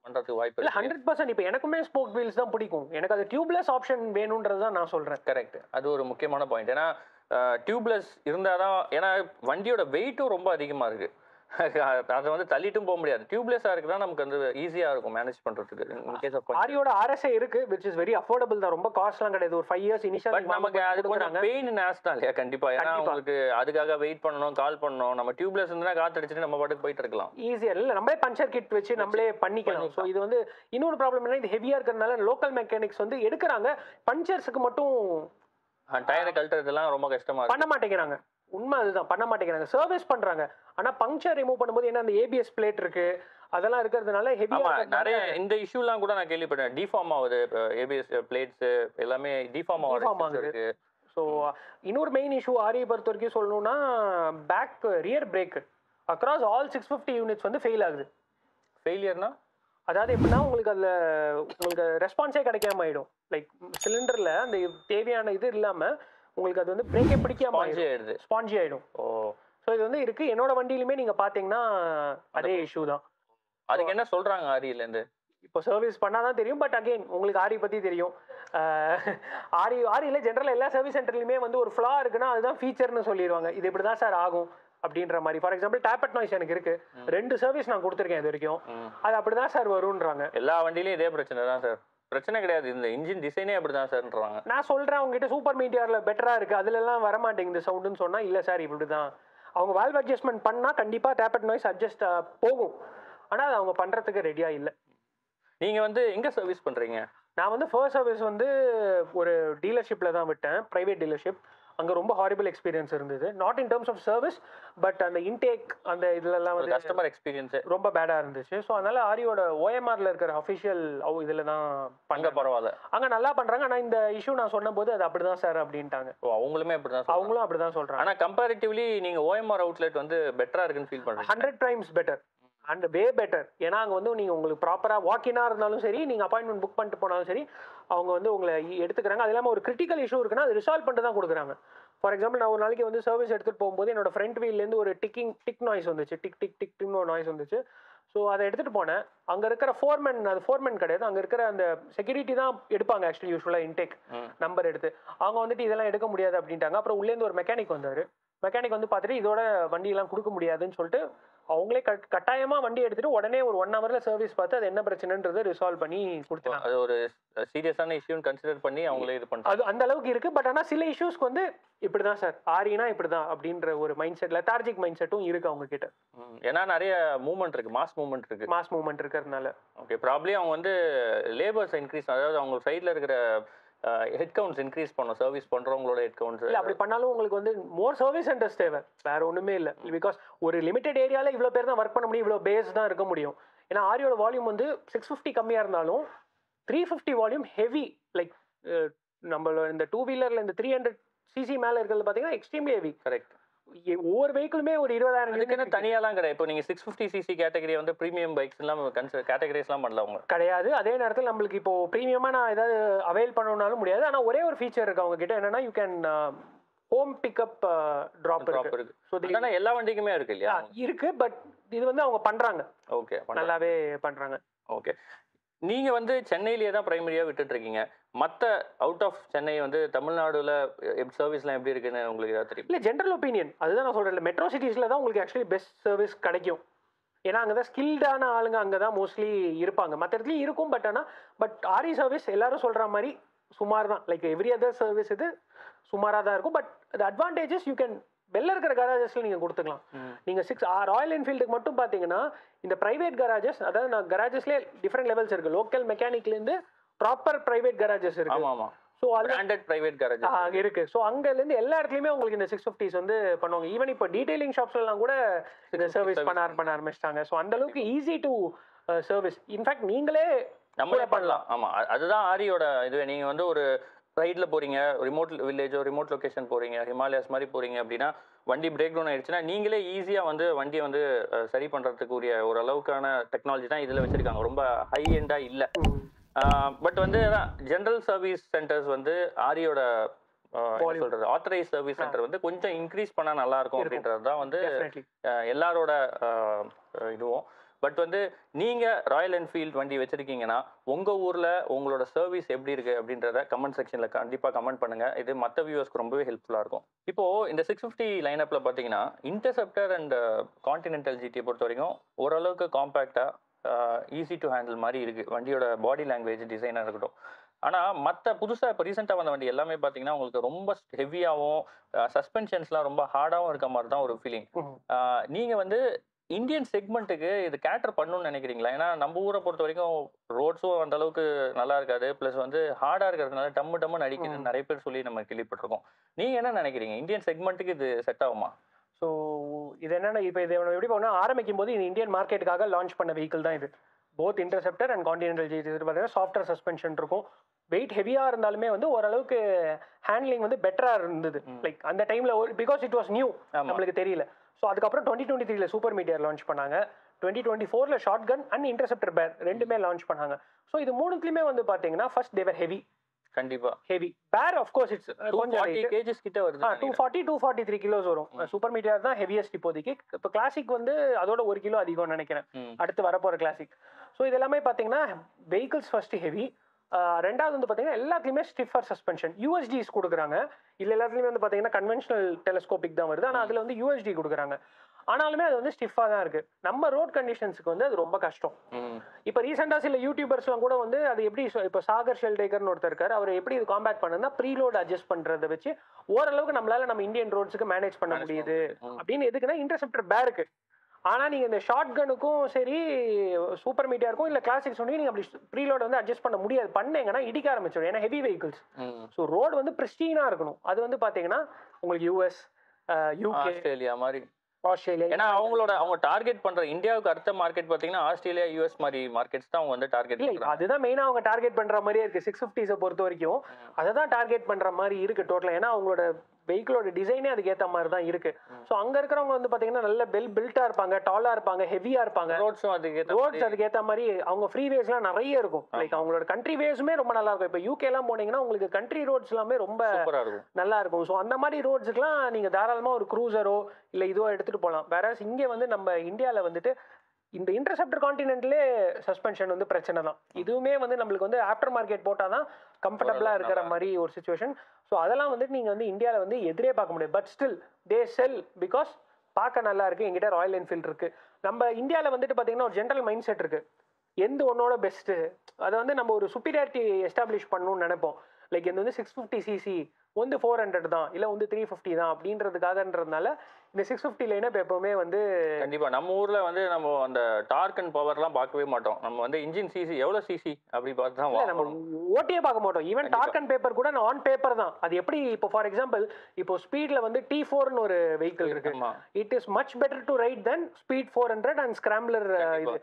பண்றதுக்கு வாய்ப்பு இல்லை. 100% இப்போ எனக்குமே ஸ்போக் வீல்ஸ் தான் பிடிக்கும். எனக்கு அது டியூப்லெஸ் ஆப்ஷன் வேணும்ன்றது தான் நான் சொல்றேன். கரெக்ட், அது ஒரு முக்கியமான பாயிண்ட். ஏன்னா டியூப்லெஸ் இருந்தாதான், ஏன்னா வண்டியோட வெயிட்டும் ரொம்ப அதிகமா இருக்கு. அதை வந்து தள்ளிட்டும் போக முடியாது. டியூப்லெஸ்ஸா இருக்குன்னா நமக்கு வந்து ஈஸியா இருக்கும் மேனேஜ் பண்றதுக்கு. இன் கேஸ் ஆஃப் ஆரியோட RSA இருக்கு, which is very affordable தான். ரொம்ப காஸ்ட்லாம் கிடையாது. ஒரு 5 years இனிஷியல். பட் நமக்கு அது கொஞ்சம் பெயின் நேஸ் தான் இல்லையா? கண்டிப்பா. ஏன்னா உங்களுக்கு அதுக்காக வெயிட் பண்ணணும், கால் பண்ணணும். நம்ம டியூப்லெஸ் இருந்தா காத்து அடிச்சுட்டு நம்ம பாட்டுக்கு போயிட்டு இருக்கலாம். ஈஸியா இல்ல, நம்மளே பஞ்சர் கிட் வச்சு நம்மளே பண்ணிக்கலாம். ஸோ இது வந்து இன்னொரு ப்ராப்ளம் என்ன, இது ஹெவியா இருக்கிறதுனால லோக்கல் மெக்கானிக்ஸ் வந்து எடுக்கிறாங்க, பஞ்சர்ஸுக்கு மட்டும் டயரை கழட்டுறதுலாம் ரொம்ப கஷ்டமா பண்ண மாட்டேங்கிறாங்க. உண்மை அதுதான், பண்ண மாட்டேங்கிறாங்க. சர்வீஸ் பண்றாங்க, ஆனா பங்க்சர் ரிமூவ் பண்ணும்போது என்ன அந்த ABS பிளேட் இருக்கு, அதெல்லாம் இருக்கிறதுனால ஹெவியா நிறைய இந்த இஷ்யூலாம் கூட நான் கேள்விப்பட்டேன். டிஃபார்ம் ஆகுது, ABS பிளேட்ஸ் எல்லாமே டிஃபார்ம் ஆகுது. ஸோ இன்னொரு மெயின் இஷ்யூ ஆரியை பொறுத்த வரைக்கும் சொல்லணும்னா back rear brake across all 650 units வந்து ஃபெயில் ஆகுது. ஃபெயிலியர்னா அதாவது எப்படின்னா உங்களுக்கு ரெஸ்பான்ஸே கிடைக்காம ஆயிடும். லைக் சிலிண்டர்ல அந்த தேவையான இது இல்லாம உங்களுக்கு அது வந்து பிரேக்கே பிடிக்காம ஆயிடுது, ஸ்பாஞ்சி ஆயிடும். ஸோ இது வந்து இருக்கு. என்னோட வண்டியிலுமே நீங்க பாத்தீங்கன்னா அதே இஷ்யூ தான். அதுக்கு என்ன சொல்றாங்க ஆரியிலேருந்து? இப்போ சர்வீஸ் பண்ணாதான் தெரியும். பட் அகெயின் உங்களுக்கு ஆரி பத்தி தெரியும். ஆரியில் ஜென்ரலாக எல்லா சர்வீஸ் சென்டர்லையுமே வந்து ஒரு ஃப்ளா இருக்குன்னா அதுதான் ஃபீச்சர்னு சொல்லிடுவாங்க. இது இப்படி தான் சார் ஆகும் அப்படின்ற மாதிரி. ஃபார் எக்ஸாம்பிள் டேப்பட் நாய்ஸ் எனக்கு இருக்கு, 2 சர்வீஸ் நான் கொடுத்துருக்கேன் இது வரைக்கும், அது அப்படிதான் சார் வரும்ன்றாங்க. எல்லா வண்டியிலையும் இதே பிரச்சனை தான் சார். பிரச்சனை கிடையாது, இந்த இன்ஜின் டிசைனே அப்படிதான் சார்ன்றாங்க. நான் சொல்றேன் உங்ககிட்ட சூப்பர் மீடியார்ல பெட்டரா இருக்கு, அதுல எல்லாம் வர மாட்டேங்குது சவுண்டுன்னு சொன்னா இல்ல சார் இப்படிதான். அவங்க வால்வ் அட்ஜஸ்ட்மெண்ட் பண்ணா கண்டிப்பா டேப்பட் நாய்ஸ் அட்ஜஸ்ட் போகும், ஆனா அது அவங்க பண்றதுக்கு ரெடியா இல்லை. நீங்க வந்து எங்க சர்வீஸ் பண்றீங்க? நான் வந்து ஃபர்ஸ்ட் சர்வீஸ் வந்து ஒரு டீலர்ஷிப்ல தான் விட்டேன், பிரைவேட் டீலர்ஷிப். அங்கே ரொம்ப ஹாரிபிள் எக்ஸ்பீரியன்ஸ் இருந்தது. Not in terms of service, but அந்த இன்டேக் அந்த இதுலலாம் வந்து கஸ்டமர் எக்ஸ்பீரியன்ஸ் ரொம்ப பேடாக இருந்துச்சு. ஸோ அதனால ஆரியோட OMRல இருக்கிற அஃபிஷியல் இதில் தான் பண்ண பரவாயில்ல, அங்கே நல்லா பண்ணுறாங்க. ஆனால் இந்த இஷ்யூ நான் சொன்ன போது அது அப்படிதான் சார் அப்படின்ட்டாங்க. அவங்களுமே அப்படிதான், அவங்களும் அப்படிதான் சொல்கிறாங்க. ஆனால் கம்பேரிட்டிவ்லி நீங்கள் OMR அவுட்லெட் வந்து பெட்டராக இருக்குன்னு ஃபீல் பண்ணுறீங்க? 100 times better and way better. ஏன்னா அங்கே வந்து நீங்கள் உங்களுக்கு ப்ராப்பராக வாக்கினாக இருந்தாலும் சரி, நீங்கள் அப்பாயின்மெண்ட் புக் பண்ணிட்டு போனாலும் சரி, அவங்க வந்து உங்களை எடுத்துக்கிறாங்க. அது இல்லாமல் ஒரு கிரிட்டிக்கல் இஷ்யூ இருக்குன்னா அது ரிசால்வ் பண்ணிட்டு தான் கொடுக்குறாங்க. ஃபார் எக்ஸாம்பிள் நான் ஒரு நாளைக்கு வந்து சர்வீஸ் எடுத்துகிட்டு போகும்போது என்னோட ஃப்ரண்ட் வீல்லேருந்து ஒரு டிக் நாய்ஸ் வந்துச்சு, டிக் டிக் டிக் டிக்னு ஒரு நாய்ஸ் வந்துச்சு. ஸோ அதை எடுத்துகிட்டு போனேன். அங்கே இருக்கிற ஃபோர்மேன், அது ஃபோர்மேன் கிடையாது, அங்கே இருக்கிற அந்த செக்யூரிட்டி தான் எடுப்பாங்க ஆக்சுவலி யூஸ்வலாக இன்டேக் நம்பர் எடுத்து. அவங்க வந்துட்டு இதெல்லாம் எடுக்க முடியாது அப்படின்ட்டாங்க. அப்புறம் உள்ளேருந்து ஒரு மெக்கானிக் வந்தார். மெக்கானிக் வந்து பார்த்துட்டு இதோட வண்டியெல்லாம் கொடுக்க முடியாதுன்னு சொல்லிட்டு அவங்களே கட்டாயமாக வண்டி எடுத்துட்டு உடனே ஒரு 1 hourல சர்வீஸ் பார்த்து அது என்ன பிரச்சனைன்றதை ரிசால்வ் பண்ணி கொடுத்துட்டாங்க. அது ஒரு சீரியஸான இஷ்யூன்னு கன்சிடர் பண்ணி அவங்களே இது பண்ணுறாங்க. அது அந்த அளவுக்கு இருக்கு. பட் ஆனால் சில இஷ்யூஸ்க்கு வந்து இப்படிதான் சார், ஆரினா இப்படிதான் அப்படின்ற ஒரு மைண்ட் செட், லெத்தார்ஜிக் மைண்ட் செட்டும் இருக்கு அவங்க கிட்ட. ஏன்னா நிறைய மூவ்மெண்ட் இருக்கு, மாஸ் மூவ்மெண்ட் இருக்கிறதுனால. ஓகே, ப்ராப்ளி அவங்க வந்து லேபர்ஸ் இன்க்ரீஸ், அதாவது அவங்க சைடில் இருக்கிற ஹெட் கவுண்ட்ஸ் இன்க்ரீஸ் பண்ணணும், சர்வீஸ் பண்றவங்களோட ஹெட் கவுண்ட்ஸ். இல்லை அப்படி பண்ணாலும் உங்களுக்கு வந்து மோர் சர்வீஸ் சென்டர்ஸ் தேவை, வேற ஒன்றுமே இல்லை. பிகாஸ் ஒரு லிமிடெட் ஏரியாவில் இவ்வளோ பேர் தான் ஒர்க் பண்ண முடியும், இவ்வளோ பேஸ் தான் இருக்க முடியும். ஏன்னா ஆரியோட வால்யூம் வந்து 650 கம்மியாக இருந்தாலும் 350 வால்யூம் ஹெவி. லைக் நம்மளோட இந்த 2 வீலரில் இந்த 300cc மேலே இருக்கிறது பார்த்தீங்கன்னா எக்ஸ்ட்ரீம்லி ஹெவி. கரெக்ட். ஒவ்வொரு வெஹிக்கிளுமே ஒரு 20,000 தனியாலாம் கிடையாது. இப்போ நீங்க 650cc கேட்டகரி வந்து பிரீமியம் பைக்ஸ் எல்லாம் கேட்டகரைஸ்லாம் பண்ணல அவங்க கிடையாது. அதே நேரத்தில் நம்மளுக்கு இப்போ பிரீமியமா நான் ஏதாவது அவைல் பண்ணணும்னாலும் முடியாது. ஆனால் ஒரே ஒரு ஃபீச்சர் இருக்கு அவங்க கிட்ட, என்னன்னா you can home pickup drop இருக்கு. ஸோ இதெல்லாம் எல்லா வண்டிக்குமே இருக்கு இல்லையா? இருக்கு, பட் இது வந்து அவங்க பண்றாங்க. ஓகே, நல்லாவே பண்றாங்க. ஓகே, நீங்க வந்து சென்னையிலேயே தான் பிரைமரியா விட்டுட்டு இருக்கீங்க. மற்ற அவுட் ஆஃப் சென்னை வந்து தமிழ்நாடுல சர்வீஸ்லாம் எப்படி இருக்குன்னு உங்களுக்கு ஏதாவது தெரியும்? இல்லை, ஜென்ரல் ஒப்பீனியன் அதுதான் நான் சொல்றேன். மெட்ரோ சிட்டிஸ்ல தான் உங்களுக்கு ஆக்சுவலி பெஸ்ட் சர்வீஸ் கிடைக்கும். ஏன்னா அங்கே தான் ஸ்கில்டான ஆளுங்க அங்கே தான் மோஸ்ட்லி இருப்பாங்க. மற்ற இடத்துலையும் இருக்கும், பட் ஆரி சர்வீஸ் எல்லாரும் சொல்ற மாதிரி சுமார் தான். லைக் எவ்ரி அதர் சர்வீஸ் இது சுமாராக தான் இருக்கும். பட் அது அட்வான்டேஜஸ் யூ கேன் வெளில இருக்கிற கராஜஸ்ல நீங்க கொடுத்துக்கலாம். நீங்க ராயல் என்ஃபீல்டுக்கு மட்டும் பாத்தீங்கன்னா இந்த பிரைவேட் கராஜஸ், அதாவது நான் கராஜஸ்லேயே டிஃப்ரெண்ட் லெவல்ஸ் இருக்கு. லோக்கல் மெக்கானிக்ல இருந்து ப்ராப்பர் பிரைவேட் கராஜஸ் இருக்கு. ஸோ பிராண்டட் பிரைவேட் கேரேஜ் இருக்கு. ஸோ அங்கேருந்து எல்லா இடத்துலையுமே உங்களுக்கு இந்த 650s வந்து பண்ணுவாங்க. ஈவன் இப்போ டீடைலிங் ஷாப்ஸ்லாம் கூட இந்த சர்வீஸ் பண்ண ஆரம்பிச்சிட்டாங்க. ஸோ அந்த அளவுக்கு ஈஸி டு சர்வீஸ். இன்ஃபேக்ட் நீங்களே நம்மளே பண்ணலாம். ஆமா, அதுதான் ஆரியோட இதுவே. நீங்க வந்து ஒரு ரைட்ல போறீங்க, ரிமோட் வில்லேஜோ ரிமோட் லொகேஷன் போறீங்க, ஹிமாலயாஸ் மாதிரி போறீங்க அப்படின்னா வண்டி பிரேக் டவுன் ஆயிடுச்சுன்னா நீங்களே ஈஸியா வந்து வண்டியை வந்து சரி பண்றதுக்கு உரிய ஒரு அளவுக்கான டெக்னாலஜி தான் இதுல வச்சிருக்காங்க. ரொம்ப ஹை எண்டா இல்ல. பட் வந்து ஜெனரல் சர்வீஸ் சென்டர்ஸ் வந்து ஆரியோட சொல்றது ஆத்தரைஸ் சர்வீஸ் சென்டர் வந்து கொஞ்சம் இன்க்ரீஸ் பண்ணா நல்லா இருக்கும் அப்படின்றது தான் வந்து எல்லாரோட இதுவும். பட் வந்து நீங்க ராயல் என்ஃபீல்ட் வண்டி வச்சிருக்கீங்கன்னா உங்க ஊர்ல உங்களோட சர்வீஸ் எப்படி இருக்கு அப்படின்றத கமெண்ட் செக்ஷன்ல கண்டிப்பா கமெண்ட் பண்ணுங்க. இது மற்ற வியூவர்ஸ்க்கு ரொம்பவே ஹெல்ப்ஃபுல்லா இருக்கும். இப்போ இந்த 650 லைனப்ல பாத்தீங்கன்னா இன்டர்செப்டர் அண்ட் கான்டினென்டல் ஜிடி பொறுத்த வரைக்கும் ஓரளவுக்கு காம்பேக்டா ஈஸி டு ஹேண்டில் மாதிரி இருக்கு வண்டியோட பாடி லாங்குவேஜ் டிசைனாக இருக்கட்டும். ஆனால் மற்ற புதுசாக இப்போ ரீசெண்டாக வந்த வண்டி எல்லாமே பார்த்தீங்கன்னா உங்களுக்கு ரொம்ப ஹெவியாகவும் சஸ்பென்ஷன்ஸ்லாம் ரொம்ப ஹார்டாகவும் இருக்க மாதிரி தான் ஒரு ஃபீலிங். நீங்கள் வந்து இந்தியன் செக்மெண்ட்டுக்கு இது கேட்டர் பண்ணணும்னு நினைக்கிறீங்களா? ஏன்னா நம்ம ஊரை பொறுத்த வரைக்கும் ரோட்ஸும் அந்த அளவுக்கு நல்லா இருக்காது, ப்ளஸ் வந்து ஹார்டாக இருக்கிறதுனால டம்முன்னு அடிக்குதுன்னு நிறைய பேர் சொல்லி நம்ம கேள்விப்பட்டிருக்கோம். நீங்கள் என்ன நினைக்கிறீங்க? இந்தியன் செக்மெண்ட்டுக்கு இது செட் ஆகுமா? ஸோ இது என்னன்னா, இப்போ இது எப்படி போனால் ஆரம்பிக்கும் போது இது இந்தியன் மார்க்கெட்டுக்காக லான்ச் பண்ண வெஹிக்கிள் தான் இது. Both Interceptor and Continental GT பார்த்தீங்கன்னா சாஃப்ட்வேர் சஸ்பென்ஷன் இருக்கும். வெயிட் ஹெவியாக இருந்தாலுமே வந்து ஓரளவுக்கு ஹேண்ட்லிங் வந்து பெட்டராக இருந்தது. லைக் அந்த டைமில் பிகாஸ் இட் வாஸ் நியூ, நம்மளுக்கு தெரியல. ஸோ அதுக்கப்புறம் 2023 சூப்பர் மீட்டியர் லான்ச் பண்ணாங்க. 2024 ஷார்ட் கன் அண்ட் இன்டர்செப்டர் பேர் ரெண்டுமே லான்ச் பண்ணாங்க. ஸோ இது மூணுத்துலையுமே வந்து பார்த்தீங்கன்னா ஃபர்ஸ்ட் தேவர் ஹெவி. கண்டிப்பா heavy Bear of course it's 240 kgs கிட்ட வருது. 243 கிலோஸ் வரும். சூப்பர் மீட்டியர் தான் ஹெவியஸ்ட் இப்போதைக்கு. இப்போ கிளாசிக் வந்து அதோட 1 கிலோ அதிகம் நினைக்கிறேன் அடுத்து வரப்போற கிளாசிக். ஸோ இது எல்லாமே பார்த்தீங்கன்னா வெஹிக்கிள்ஸ் ஃபர்ஸ்ட் ஹெவி. ரெண்டாவது வந்து பார்த்தீங்கன்னா எல்லாத்துலேயுமே ஸ்டிஃபர் சஸ்பென்ஷன் யூஎஸ்டிஸ் கொடுக்குறாங்க. இல்லை எல்லாத்துலேயுமே வந்து பார்த்தீங்கன்னா கன்வென்ஷனல் டெலஸ்கோபிக் தான் வருது, ஆனால் அதில் வந்து யூஎஸ்டி கொடுக்குறாங்க. ஆனாலுமே அது வந்து ஸ்டிஃபாக தான் இருக்கு. நம்ம ரோட் கண்டிஷன்ஸுக்கு வந்து அது ரொம்ப கஷ்டம். இப்போ ரீசெண்டாக சில யூடியூபர்ஸ்லாம் கூட வந்து அது எப்படி இப்போ சாகர் ஷெல்டேக்கர்னு ஒருத்தர் இருக்காரு, அவர் எப்படி இது காம்பேக்ட் பண்ணுன்னா ப்ரீலோட் அட்ஜஸ்ட் பண்ணுறதை வச்சு ஓரளவுக்கு நம்மளால நம்ம இந்தியன் ரோட்ஸுக்கு மேனேஜ் பண்ண முடியுது அப்படின்னு. எதுக்குன்னா இன்டர்செப்டர் பேருக்கு. ஆனால் நீங்கள் இந்த ஷார்ட் கனுக்கும் சரி சூப்பர் மீட்டியாருக்கும் இல்லை கிளாசிக் சொன்னீங்க நீங்கள் அப்படி ப்ரீலோட் வந்து அட்ஜஸ்ட் பண்ண முடியாது. பண்ணீங்கன்னா இடிக்க ஆரம்பிச்சிடும், ஏன்னா ஹெவி வெஹிக்கிள்ஸ். ஸோ ரோடு வந்து பிரிஸ்டீனாக இருக்கணும். அது வந்து பார்த்தீங்கன்னா உங்களுக்கு யூஎஸ், யூகே, ஆஸ்திரேலியா மாதிரி, ஆஸ்திரேலியா, ஏன்னா அவங்க டார்கெட் பண்ற இந்தியாவுக்கு அடுத்த மார்க்கெட் பாத்தீங்கன்னா ஆஸ்திரேலியா, யூஎஸ் மாதிரி மார்க்கெட்ஸ் தான் அவங்க வந்து டார்கெட் பண்றாங்க. அதுதான் மெயினா அவங்க டார்கெட் பண்ற மாதிரியே இருக்கு. 650s பொறுத்த வரைக்கும் அதை தான் டார்கெட் பண்ற மாதிரி இருக்கு டோட்டலா. ஏன்னா அவங்களோட வெஹிக்கிளோட டிசைனே அதுக்கு ஏற்ற மாதிரி தான் இருக்கு. ஸோ அங்க இருக்கிறவங்க வந்து பாத்தீங்கன்னா நல்ல பில்டா இருப்பாங்க, டாலா இருப்பாங்க, ஹெவியா இருப்பாங்க. ரோட்ஸ் அதுக்கு ஏற்ற மாதிரி அவங்க ஃப்ரீ வேஸ்லாம் நிறைய இருக்கும். லைக் அவங்களோட கண்ட்ரி வேஸுமே ரொம்ப நல்லா இருக்கும். இப்போ யூகே எல்லாம் போனீங்கன்னா உங்களுக்கு கண்ட்ரி ரோட்ஸ் எல்லாமே ரொம்ப நல்லா இருக்கும். ஸோ அந்த மாதிரி ரோட்ஸுக்குலாம் நீங்க தாராளமா ஒரு க்ரூசரோ இல்லை இதுவோ எடுத்துட்டு போகலாம். வேற இங்கே வந்து நம்ம இந்தியாவில் வந்துட்டு இந்த இன்டர்செப்டர் கான்டினென்ட்லே சஸ்பென்ஷன் வந்து பிரச்சனை தான். இதுவுமே வந்து நம்மளுக்கு வந்து ஆஃப்டர் மார்க்கெட் போட்டால் தான் கம்ஃபர்டபுளாக இருக்கிற மாதிரி ஒரு சுச்சுவேஷன். ஸோ அதெல்லாம் வந்துட்டு நீங்கள் வந்து இந்தியாவில் வந்து எதிரே பார்க்க முடியாது. But still they sell because பார்க்க நல்லா இருக்குது. எங்கிட்ட ராயல் என்ஃபீல்டு இருக்குது. நம்ம இந்தியாவில் வந்துட்டு பார்த்தீங்கன்னா ஒரு ஜென்ரல் மைண்ட் செட் இருக்குது, எந்த ஒன்னோட பெஸ்ட்டு அதை வந்து நம்ம ஒரு சுப்பீரியாரிட்டி எஸ்டாப்ளிஷ் பண்ணணும்னு நினைப்போம். லைக் இது வந்து 650cc வந்து 400 தான், இல்லை வந்து 350 தான் அப்படின்றதுக்காகன்றதுனால இந்த 650 லைனை இப்போ எப்பவுமே வந்து கண்டிப்பாக நம்ம ஊரில் வந்து நம்ம அந்த டார்க் அண்ட் பவர்லாம் பார்க்கவே மாட்டோம். நம்ம வந்து இன்ஜின் சிசி எவ்வளோ சிசி அப்படி பார்த்து தான் நம்ம ஓட்டியே பார்க்க மாட்டோம். ஈவன் டார்க் அண்ட் பேப்பர் கூட ஆன் பேப்பர் தான். அது எப்படி இப்போ ஃபார் எக்ஸாம்பிள் இப்போ ஸ்பீட்ல வந்து T4னு ஒரு வெஹிக்கிள் இருக்கு. It is much better to right then speed 400 and scrambler இது.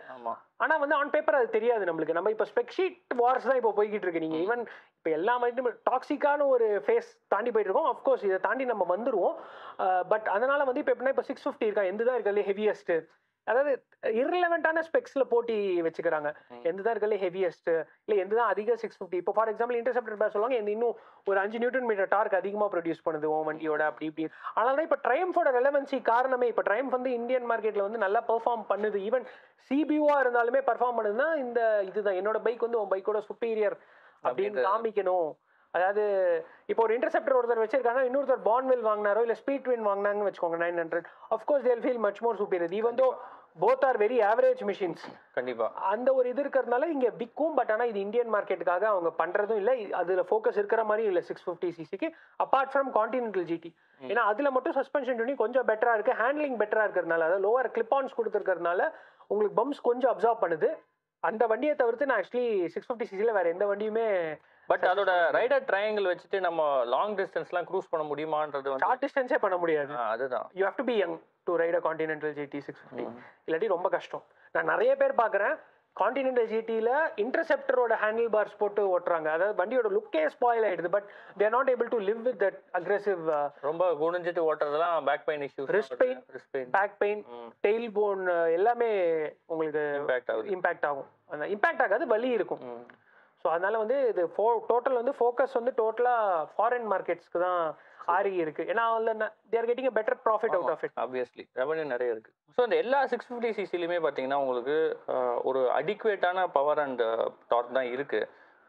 ஆனா வந்து ஆன் பேப்பர் அது தெரியாது நம்மளுக்கு. நம்ம இப்போ ஸ்பெக் ஷீட் வார்ஸ் தான் இப்போ போய்கிட்டு இருக்கு. நீங்க ஈவன் இப்போ எல்லா மாதிரி டாக்ஸிக்கான ஒரு ஃபேஸ் தாண்டி போயிட்டு இருக்கோம். அஃப்கோர்ஸ் இதை தாண்டி நம்ம வந்துருவோம். பட் அதனால வந்து இப்போ எப்படின்னா இப்போ 650 இருக்கா, எந்த தான் இருக்கிறது ஹெவியஸ்ட், அதாவது இர்ரிலவெண்டான ஸ்பெக்ஸ்ல போட்டி வச்சுக்கிறாங்க. எந்த தான் இருக்கிறது ஹெவியஸ்ட், இல்லை எந்த தான் அதிக 650. இப்போ ஃபார் எக்ஸாம்பிள் இன்டர்செப்டர் பேர் சொல்லுவாங்க, இன்னும் ஒரு 5 நியூட்டன் மீட்டர் டார்க் அதிகமாக ப்ரொடியூஸ் பண்ணுது உன் வண்டியோட அப்படி இப்படி. அதனால தான் இப்போ ட்ரையம்ஃபோட ரெலவன்சி காரணமே இப்போ ட்ரையம்ஃப் வந்து இந்தியன் மார்க்கெட்டில் வந்து நல்லா பெர்ஃபார்ம் பண்ணுது. ஈவன் சிபியூவா இருந்தாலுமே பெர்ஃபார்ம் பண்ணுதுன்னா இந்த இதுதான் என்னோட பைக் வந்து உன் பைக்கோட சுப்பீரியர் அப்படின்னு காமிக்கணும். அதாவது இப்போ ஒரு இன்டர்செப்டர் ஒருத்தர் வச்சிருக்காங்க, இன்னொருத்தர் பான்வில் வாங்கினாரோ இல்லை ஸ்பீட் ட்வின் வாங்கினாங்கன்னு வச்சுக்கோங்க 900, அஃப்கோர்ஸ் தேல் feel much more superior even though both are very average machines. கண்டிப்பா அந்த ஒரு இது இருக்கிறதுனால இங்க விற்கும். பட் ஆனால் இது இந்தியன் மார்க்கெட்டுக்காக அவங்க பண்றதும் இல்லை. அதுல ஃபோக்கஸ் இருக்கிற மாதிரி இல்லை 650cc apart from continental GT. ஏன்னா அதுல மட்டும் சஸ்பென்ஷன் டுனி கொஞ்சம் பெட்டரா இருக்கு, ஹேண்ட்லிங் பெட்டரா இருக்கிறதுனால, அதாவது லோவர் கிளிப் ஆன்ஸ் கொடுத்துருக்கிறதுனால உங்களுக்கு பம்ப்ஸ் கொஞ்சம் அப்சார்ப் பண்ணுது. அந்த வண்டியை தவிர்த்து நான் ஆக்சுவலி 650cc வேற எந்த வண்டியுமே பட் அதோட ரைடர் ட்ரையாங்கிள் வச்சுட்டு நம்ம லாங் டிஸ்டன்ஸ்லாம் க்ரூஸ் பண்ண முடியுமான்றது வந்து ஷார்ட் டிஸ்டன்ஸே பண்ண முடியாது. அதுதான். You have to be young to ride a Continental GT 650. இல்லாட்டி ரொம்ப கஷ்டம். நான் நிறைய பேர் பார்க்குறேன் கான்டினென்டல் GTல இன்டர்செப்டரோட ஹேண்டில் பார்ஸ் போட்டு ஓட்டுறாங்க. அதாவது வண்டியோட லுக்கே ஸ்பாயில் ஆயிடுது. But they are not able to live with that aggressive. ரொம்ப குனிஞ்சிட்டு ஓட்டுறதெல்லாம் back pain issues, wrist pain, back pain, tail bone எல்லாமே உங்களுக்கு இம்பாக்ட் ஆகும். அந்த இம்பாக்ட் ஆகாது, வலி இருக்கும். ஸோ அதனால வந்து இது டோட்டல் வந்து ஃபோக்கஸ் வந்து டோட்டலாக ஃபாரின் மார்க்கெட்ஸ்க்கு தான் ஆரி இருக்கு. ஏன்னா they are getting a better profit out of it. Obviously revenue நிறைய இருக்கு. ஸோ இந்த எல்லா 650cc-லுமே பார்த்தீங்கன்னா உங்களுக்கு ஒரு அடிக்குவேட்டான பவர் அண்ட் டார்க் தான் இருக்கு.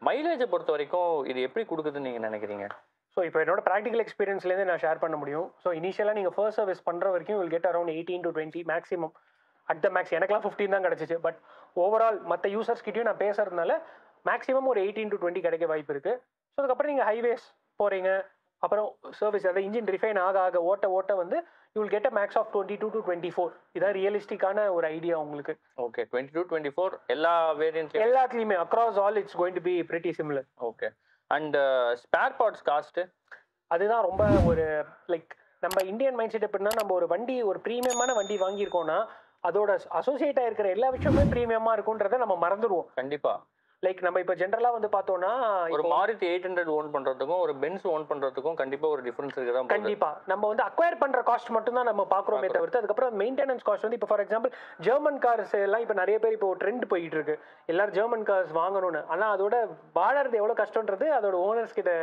மைலேஜை பொறுத்த வரைக்கும் இது எப்படி கொடுக்குதுன்னு நீங்கள் நினைக்கிறீங்க? ஸோ இப்போ என்னோட ப்ராக்டிக்கல் எக்ஸ்பீரியன்ஸ்லேருந்து நான் ஷேர் பண்ண முடியும். ஸோ இனிஷியலாக நீங்கள் ஃபர்ஸ்ட் சர்வீஸ் பண்ணுற வரைக்கும் will get around 18 to 20 maximum. At the max எனக்குலாம் 15 தான் கிடச்சிச்சு. பட் ஓவரால் மற்ற யூசர்ஸ்கிட்டையும் நான் பேசுறதுனால மேக்ஸிமம் ஒரு 18 to 20 கிடைக்க வாய்ப்பு இருக்குது. ஸோ அதுக்கப்புறம் நீங்கள் ஹைவேஸ் போகிறீங்க, அப்புறம் சர்வீஸ் அதாவது இன்ஜின் ரிஃபைன் ஆக ஓட்ட வந்து you will get a max of 22 to 24. இதான் ரியலிஸ்டிக்கான ஒரு ஐடியா உங்களுக்கு. ஓகே, 22 to 24 எல்லா வேரியன்ட் எல்லாத்துலேயுமே across all it's going to be pretty similar. Okay. And spare parts cost அதுதான் ரொம்ப ஒரு லைக் நம்ம இந்தியன் மைண்ட் செட் எப்படின்னா, நம்ம ஒரு வண்டி ஒரு ப்ரீமியமான வண்டி வாங்கியிருக்கோம்னா அதோட அசோசியேட் ஆகிருக்கிற எல்லா விஷயமே ப்ரீமியமாக இருக்குன்றதை நம்ம மறந்துடுவோம். கண்டிப்பாக. லைக் நம்ம இப்போ ஜென்ரலாக வந்து பார்த்தோம்னா ஒரு மாருதி 800 ஓன் பண்ணுறதுக்கும் ஒரு பென்ஸ் ஓன் பண்ணுறதுக்கும் கண்டிப்பாக ஒரு டிஃபரன்ஸ் இருக்குதா? கண்டிப்பாக. நம்ம வந்து அக்வயர் பண்ணுற காஸ்ட் மட்டும் தான் நம்ம பார்க்குறோமே தவிர்த்து அதுக்கப்புறம் மெயின்டெனன்ஸ் காஸ்ட் வந்து இப்போ ஃபார் எக்ஸாம்பிள் ஜெர்மன் கார்ஸ் எல்லாம் இப்போ நிறைய பேர் இப்போ ட்ரெண்ட் போயிட்டு இருக்கு எல்லாரும் ஜெர்மன் கார்ஸ் வாங்கணும்னு. ஆனால் அதோட வாழறது எவ்வளோ கஷ்டன்றது அதோட ஓனர்ஸ் கிட்ட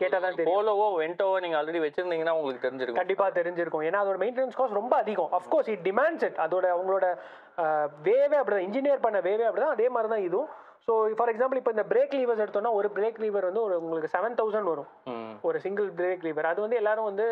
கேட்டால் தான் தெரியும். போலோவோ வென்டோவோ நீங்கள் ஆல்ரெடி வச்சிருந்தீங்கன்னா உங்களுக்கு தெரிஞ்சிருக்கும். கண்டிப்பாக தெரிஞ்சிருக்கும். ஏன்னா அதோட மெயின்டெனன்ஸ் காஸ்ட் ரொம்ப அதிகம். Of course it demands it. அதோட அவங்களோட வேவே அப்படிதான், இன்ஜினியர் பண்ண வேவே அப்படிதான். அதே மாதிரி தான் இதுவும். ஸோ ஃபார் எக்ஸாம்பிள் இப்போ இந்த பிரேக் லீவர்ஸ் எடுத்தோம்னா ஒரு பிரேக் லீவர் வந்து ஒரு உங்களுக்கு 7,000 வரும் ஒரு சிங்கிள் பிரேக் லீவர். அது வந்து எல்லாரும் வந்து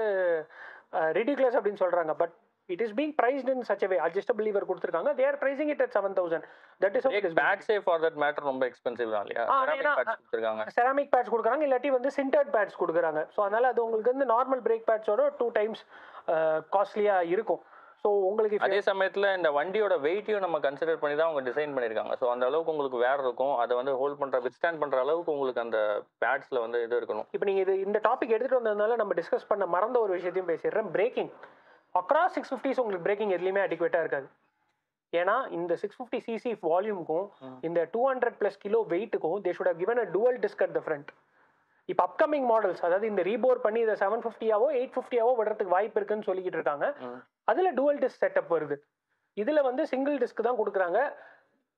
ரிடிகுலஸ் அப்படின்னு சொல்றாங்க. But it is being priced in such a way. Adjustable lever கொடுத்திருக்காங்க. They are pricing it at 7,000. That is how it is. Pads for that matter ரொம்ப எக்ஸ்பென்சிவ் தான் இல்லையா? ceramic pads கொடுத்திருக்காங்க. ceramic pads கொடுக்கறாங்க, இல்லாட்டி வந்து sintered pads கொடுக்கறாங்க. So அதனால அது உங்களுக்கு வந்து நார்மல் பிரேக் பேட்ஸோட 2 times காஸ்ட்லியா இருக்கும். ஸோ உங்களுக்கு அதே சமயத்தில் இந்த வண்டியோட வெயிட்டையும் நம்ம கன்சிடர் பண்ணி தான் அவங்க டிசைன் பண்ணியிருக்காங்க. ஸோ அந்த அளவுக்கு உங்களுக்கு வேர் இருக்கும், அதை வந்து ஹோல்ட் பண்ணுற வித்ஸ்டாண்ட் பண்ணுற அளவுக்கு உங்களுக்கு அந்த பேட்ஸில் வந்து இது இருக்கணும். இப்போ நீங்கள் இந்த டாபிக் எடுத்துகிட்டு வந்ததுனால நம்ம டிஸ்கஸ் பண்ண மறந்த ஒரு விஷயத்தையும் பேசிடுறேன். பிரேக்கிங் அக்ராஸ் 650s உங்களுக்கு பிரேக்கிங் எதுலையுமே அடிக்குவேட்டாக இருக்காது. ஏன்னா இந்த 650cc வால்யூமுக்கும் இந்த 200+ கிலோ வெயிட்டுக்கும் they should have given a dual disc at the front. இப்போ அப்கமிங் மாடல்ஸ் அதாவது இந்த ரீபோர் பண்ணி இதை 750ஆவோ 850ஆவோ விடுறதுக்கு வாய்ப்பு இருக்குன்னு சொல்லிக்கிட்டு இருக்காங்க. அதில் டுவல் டிஸ்க் செட்டப் வருது. இதில் வந்து சிங்கிள் டிஸ்க் தான் கொடுக்குறாங்க.